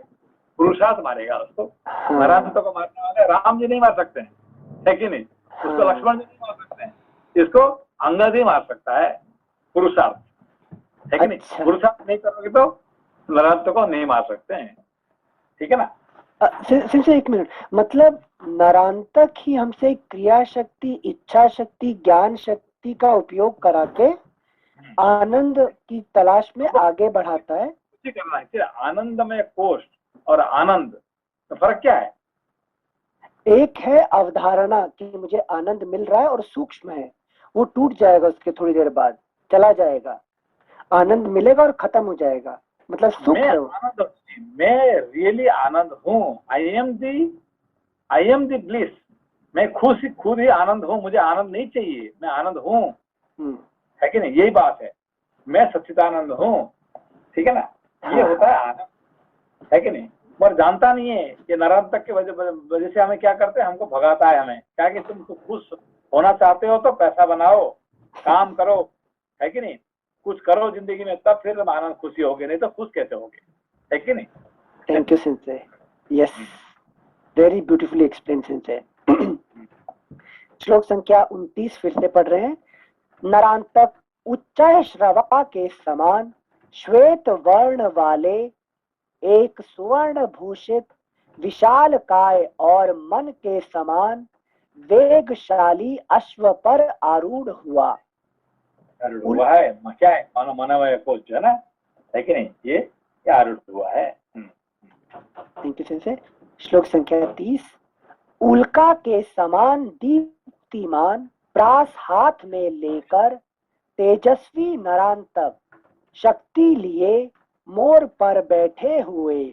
पुरुषार्थ मारेगा उसको। हाँ। नारायण को मारने वाले राम जी नहीं मार सकते हैं, है कि नहीं? उसको हाँ। लक्ष्मण जी नहीं मार सकते हैं, इसको अंगद ही मार सकता है, पुरुषार्थ, है कि नहीं? अच्छा। पुरुषार्थ नहीं करोगे तो नारायण को नहीं मार सकते हैं, ठीक है ना? सिंचे एक मिनट, मतलब नरांतक ही हमसे क्रिया शक्ति, इच्छा शक्ति, ज्ञान शक्ति का उपयोग करा के आनंद की तलाश में आगे बढ़ाता है। करना है। आनंदमय कोष और आनंद तो फर्क क्या है? एक है अवधारणा कि मुझे आनंद मिल रहा है और सूक्ष्म है, वो टूट जाएगा, उसके थोड़ी देर बाद चला जाएगा, आनंद मिलेगा और खत्म हो जाएगा, मतलब सुख है वो। मैं रियली आनंद हूँ, आई एम दी ब्लिस, मैं खुद ही आनंद हूँ, मुझे आनंद नहीं चाहिए, मैं आनंद हूँ, है कि नहीं? यही बात है, मैं सच्चिदानंद हूँ, ठीक है ना? ये होता है आनंद, है कि नहीं? पर जानता नहीं है कि नारायण तक की वजह से हमें क्या करते हैं, हमको भगाता है हमें, क्या कि तुम तो खुश होना चाहते हो तो पैसा बनाओ, काम करो, है कि नहीं? कुछ करो जिंदगी में, तब फिर आनंद खुशी होगी, नहीं तो खुश कैसे होगे, है कि नहीं? थैंक यू सिंचे, यस, वेरी ब्यूटीफुली एक्सप्लेन सिंचे। श्लोक संख्या 29 फिर से पढ़ रहे हैं। नरांतक उच्चय श्रवा के समान श्वेत वर्ण वाले, एक सुवर्ण भूषित विशाल काय और मन के समान वेगशाली अश्व पर आरूढ़ हुआ। हुआ है क्या है? मनोमय कोष जो है ना, है कि नहीं? ये आरूढ़ हुआ है। थैंक यू सिंचे। श्लोक संख्या 30। उल्का के समान दीप्तिमान प्रास हाथ में लेकर तेजस्वी नरांतक शक्ति लिए मोर पर बैठे हुए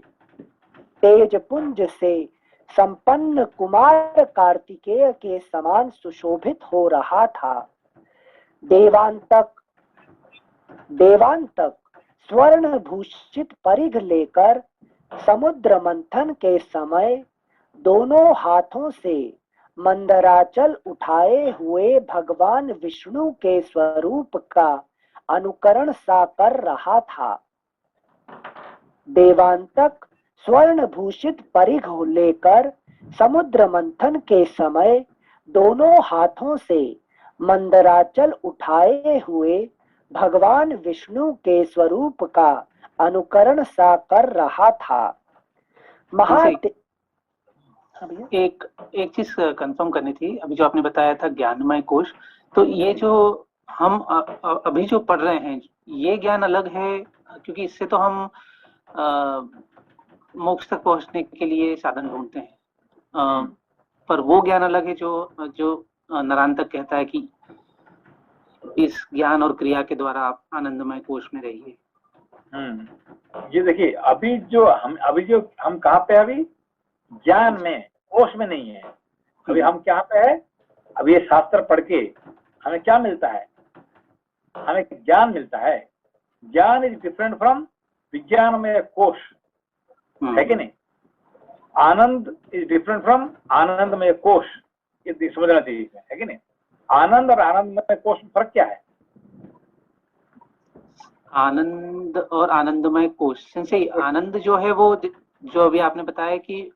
तेजपुंज से संपन्न कुमार कार्तिकेय के समान सुशोभित हो रहा था। देवांतक स्वर्ण भूषित परिघ लेकर समुद्र मंथन के समय दोनों हाथों से मंदराचल उठाए हुए भगवान विष्णु के स्वरूप का अनुकरण सा कर रहा था। देवांतक स्वर्ण भूषित परिघ लेकर समुद्र मंथन के समय दोनों हाथों से मंदराचल उठाए हुए भगवान विष्णु के स्वरूप का अनुकरण सा कर रहा था। एक चीज कंफर्म करनी थी, अभी जो आपने बताया था ज्ञानमय कोश, तो ये जो हम अभी जो पढ़ रहे हैं ये ज्ञान अलग है, क्योंकि इससे तो हम मोक्ष तक पहुंचने के लिए साधन ढूंढते हैं, पर वो ज्ञान अलग है जो नरांतक कहता है कि इस ज्ञान और क्रिया के द्वारा आप आनंदमय कोश में रहिए। ये देखिए, अभी जो हम कहाँ पे, अभी ज्ञान में, कोश में नहीं है, अभी हम क्या पे है, अभी ये शास्त्र पढ़ के हमें क्या मिलता है, हमें ज्ञान मिलता है। ज्ञान इज डिफरेंट फ्रॉम विज्ञानमय कोश, है कि नहीं। आनंद इज डिफरेंट फ्रॉम आनंदमय कोश, ये समझना चाहिए, है कि नहीं। आनंद और आनंदमय कोश में फर्क क्या है? आनंद और आनंदमय कोश से आनंद जो है वो जो अभी आपने बताया कि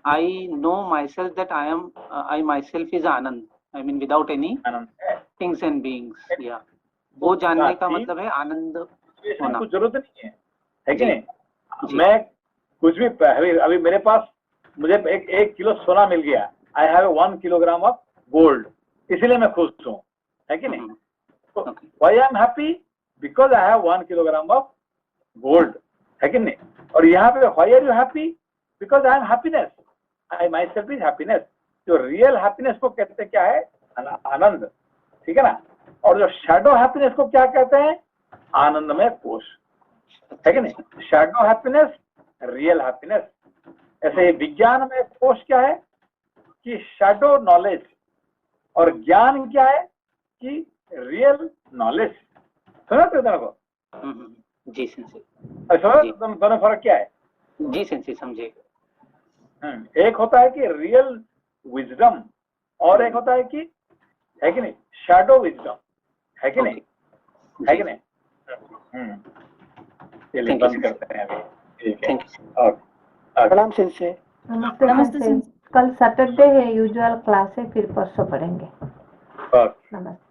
I know myself that I myself is आनंद, आई मीन विदाउट एनी आनंद है, थिंग्स एंड बीइंग्स, या वो जानने का मतलब है आनंद होना। कुछ जरूरत नहीं है कि जी, नहीं। जी। मैं कुछ भी अभी मेरे पास मुझे एक किलो सोना मिल गया, I have 1 kilogram of gold, इसीलिए मैं खुश हूँ, है कि नहीं। तो why I am happy, because I have 1 kilogram of gold, है कि नहीं। और यहाँ पे why are you happy, because I am happiness, I myself is happiness. जो रियल हैप्पीनेस को कहते हैं क्या है, आनंद, ठीक है ना। और जो शैडो हैप्पीनेस को क्या कहते हैं, आनंदमय कोश, है कि नहीं। Shadow happiness, real happiness. ऐसे ही विज्ञान में कोश क्या है कि शैडो नॉलेज, और ज्ञान क्या है कि रियल नॉलेज। समझ दोनों को? जी सेंसे, दोनों फर्क क्या है? जी सेंसे समझे। एक होता है कि रियल विजडम, और एक होता है कि, है कि नहीं, शैडो विजडम, है कि नहीं, है कि नहीं। चलिए बंद करते हैं अभी, ठीक है। और प्रणाम सिंसे। नमस्ते नमस्ते सर। कल सैटरडे है, यूजुअल क्लास है, फिर परसों पढ़ेंगे। और नमस्ते।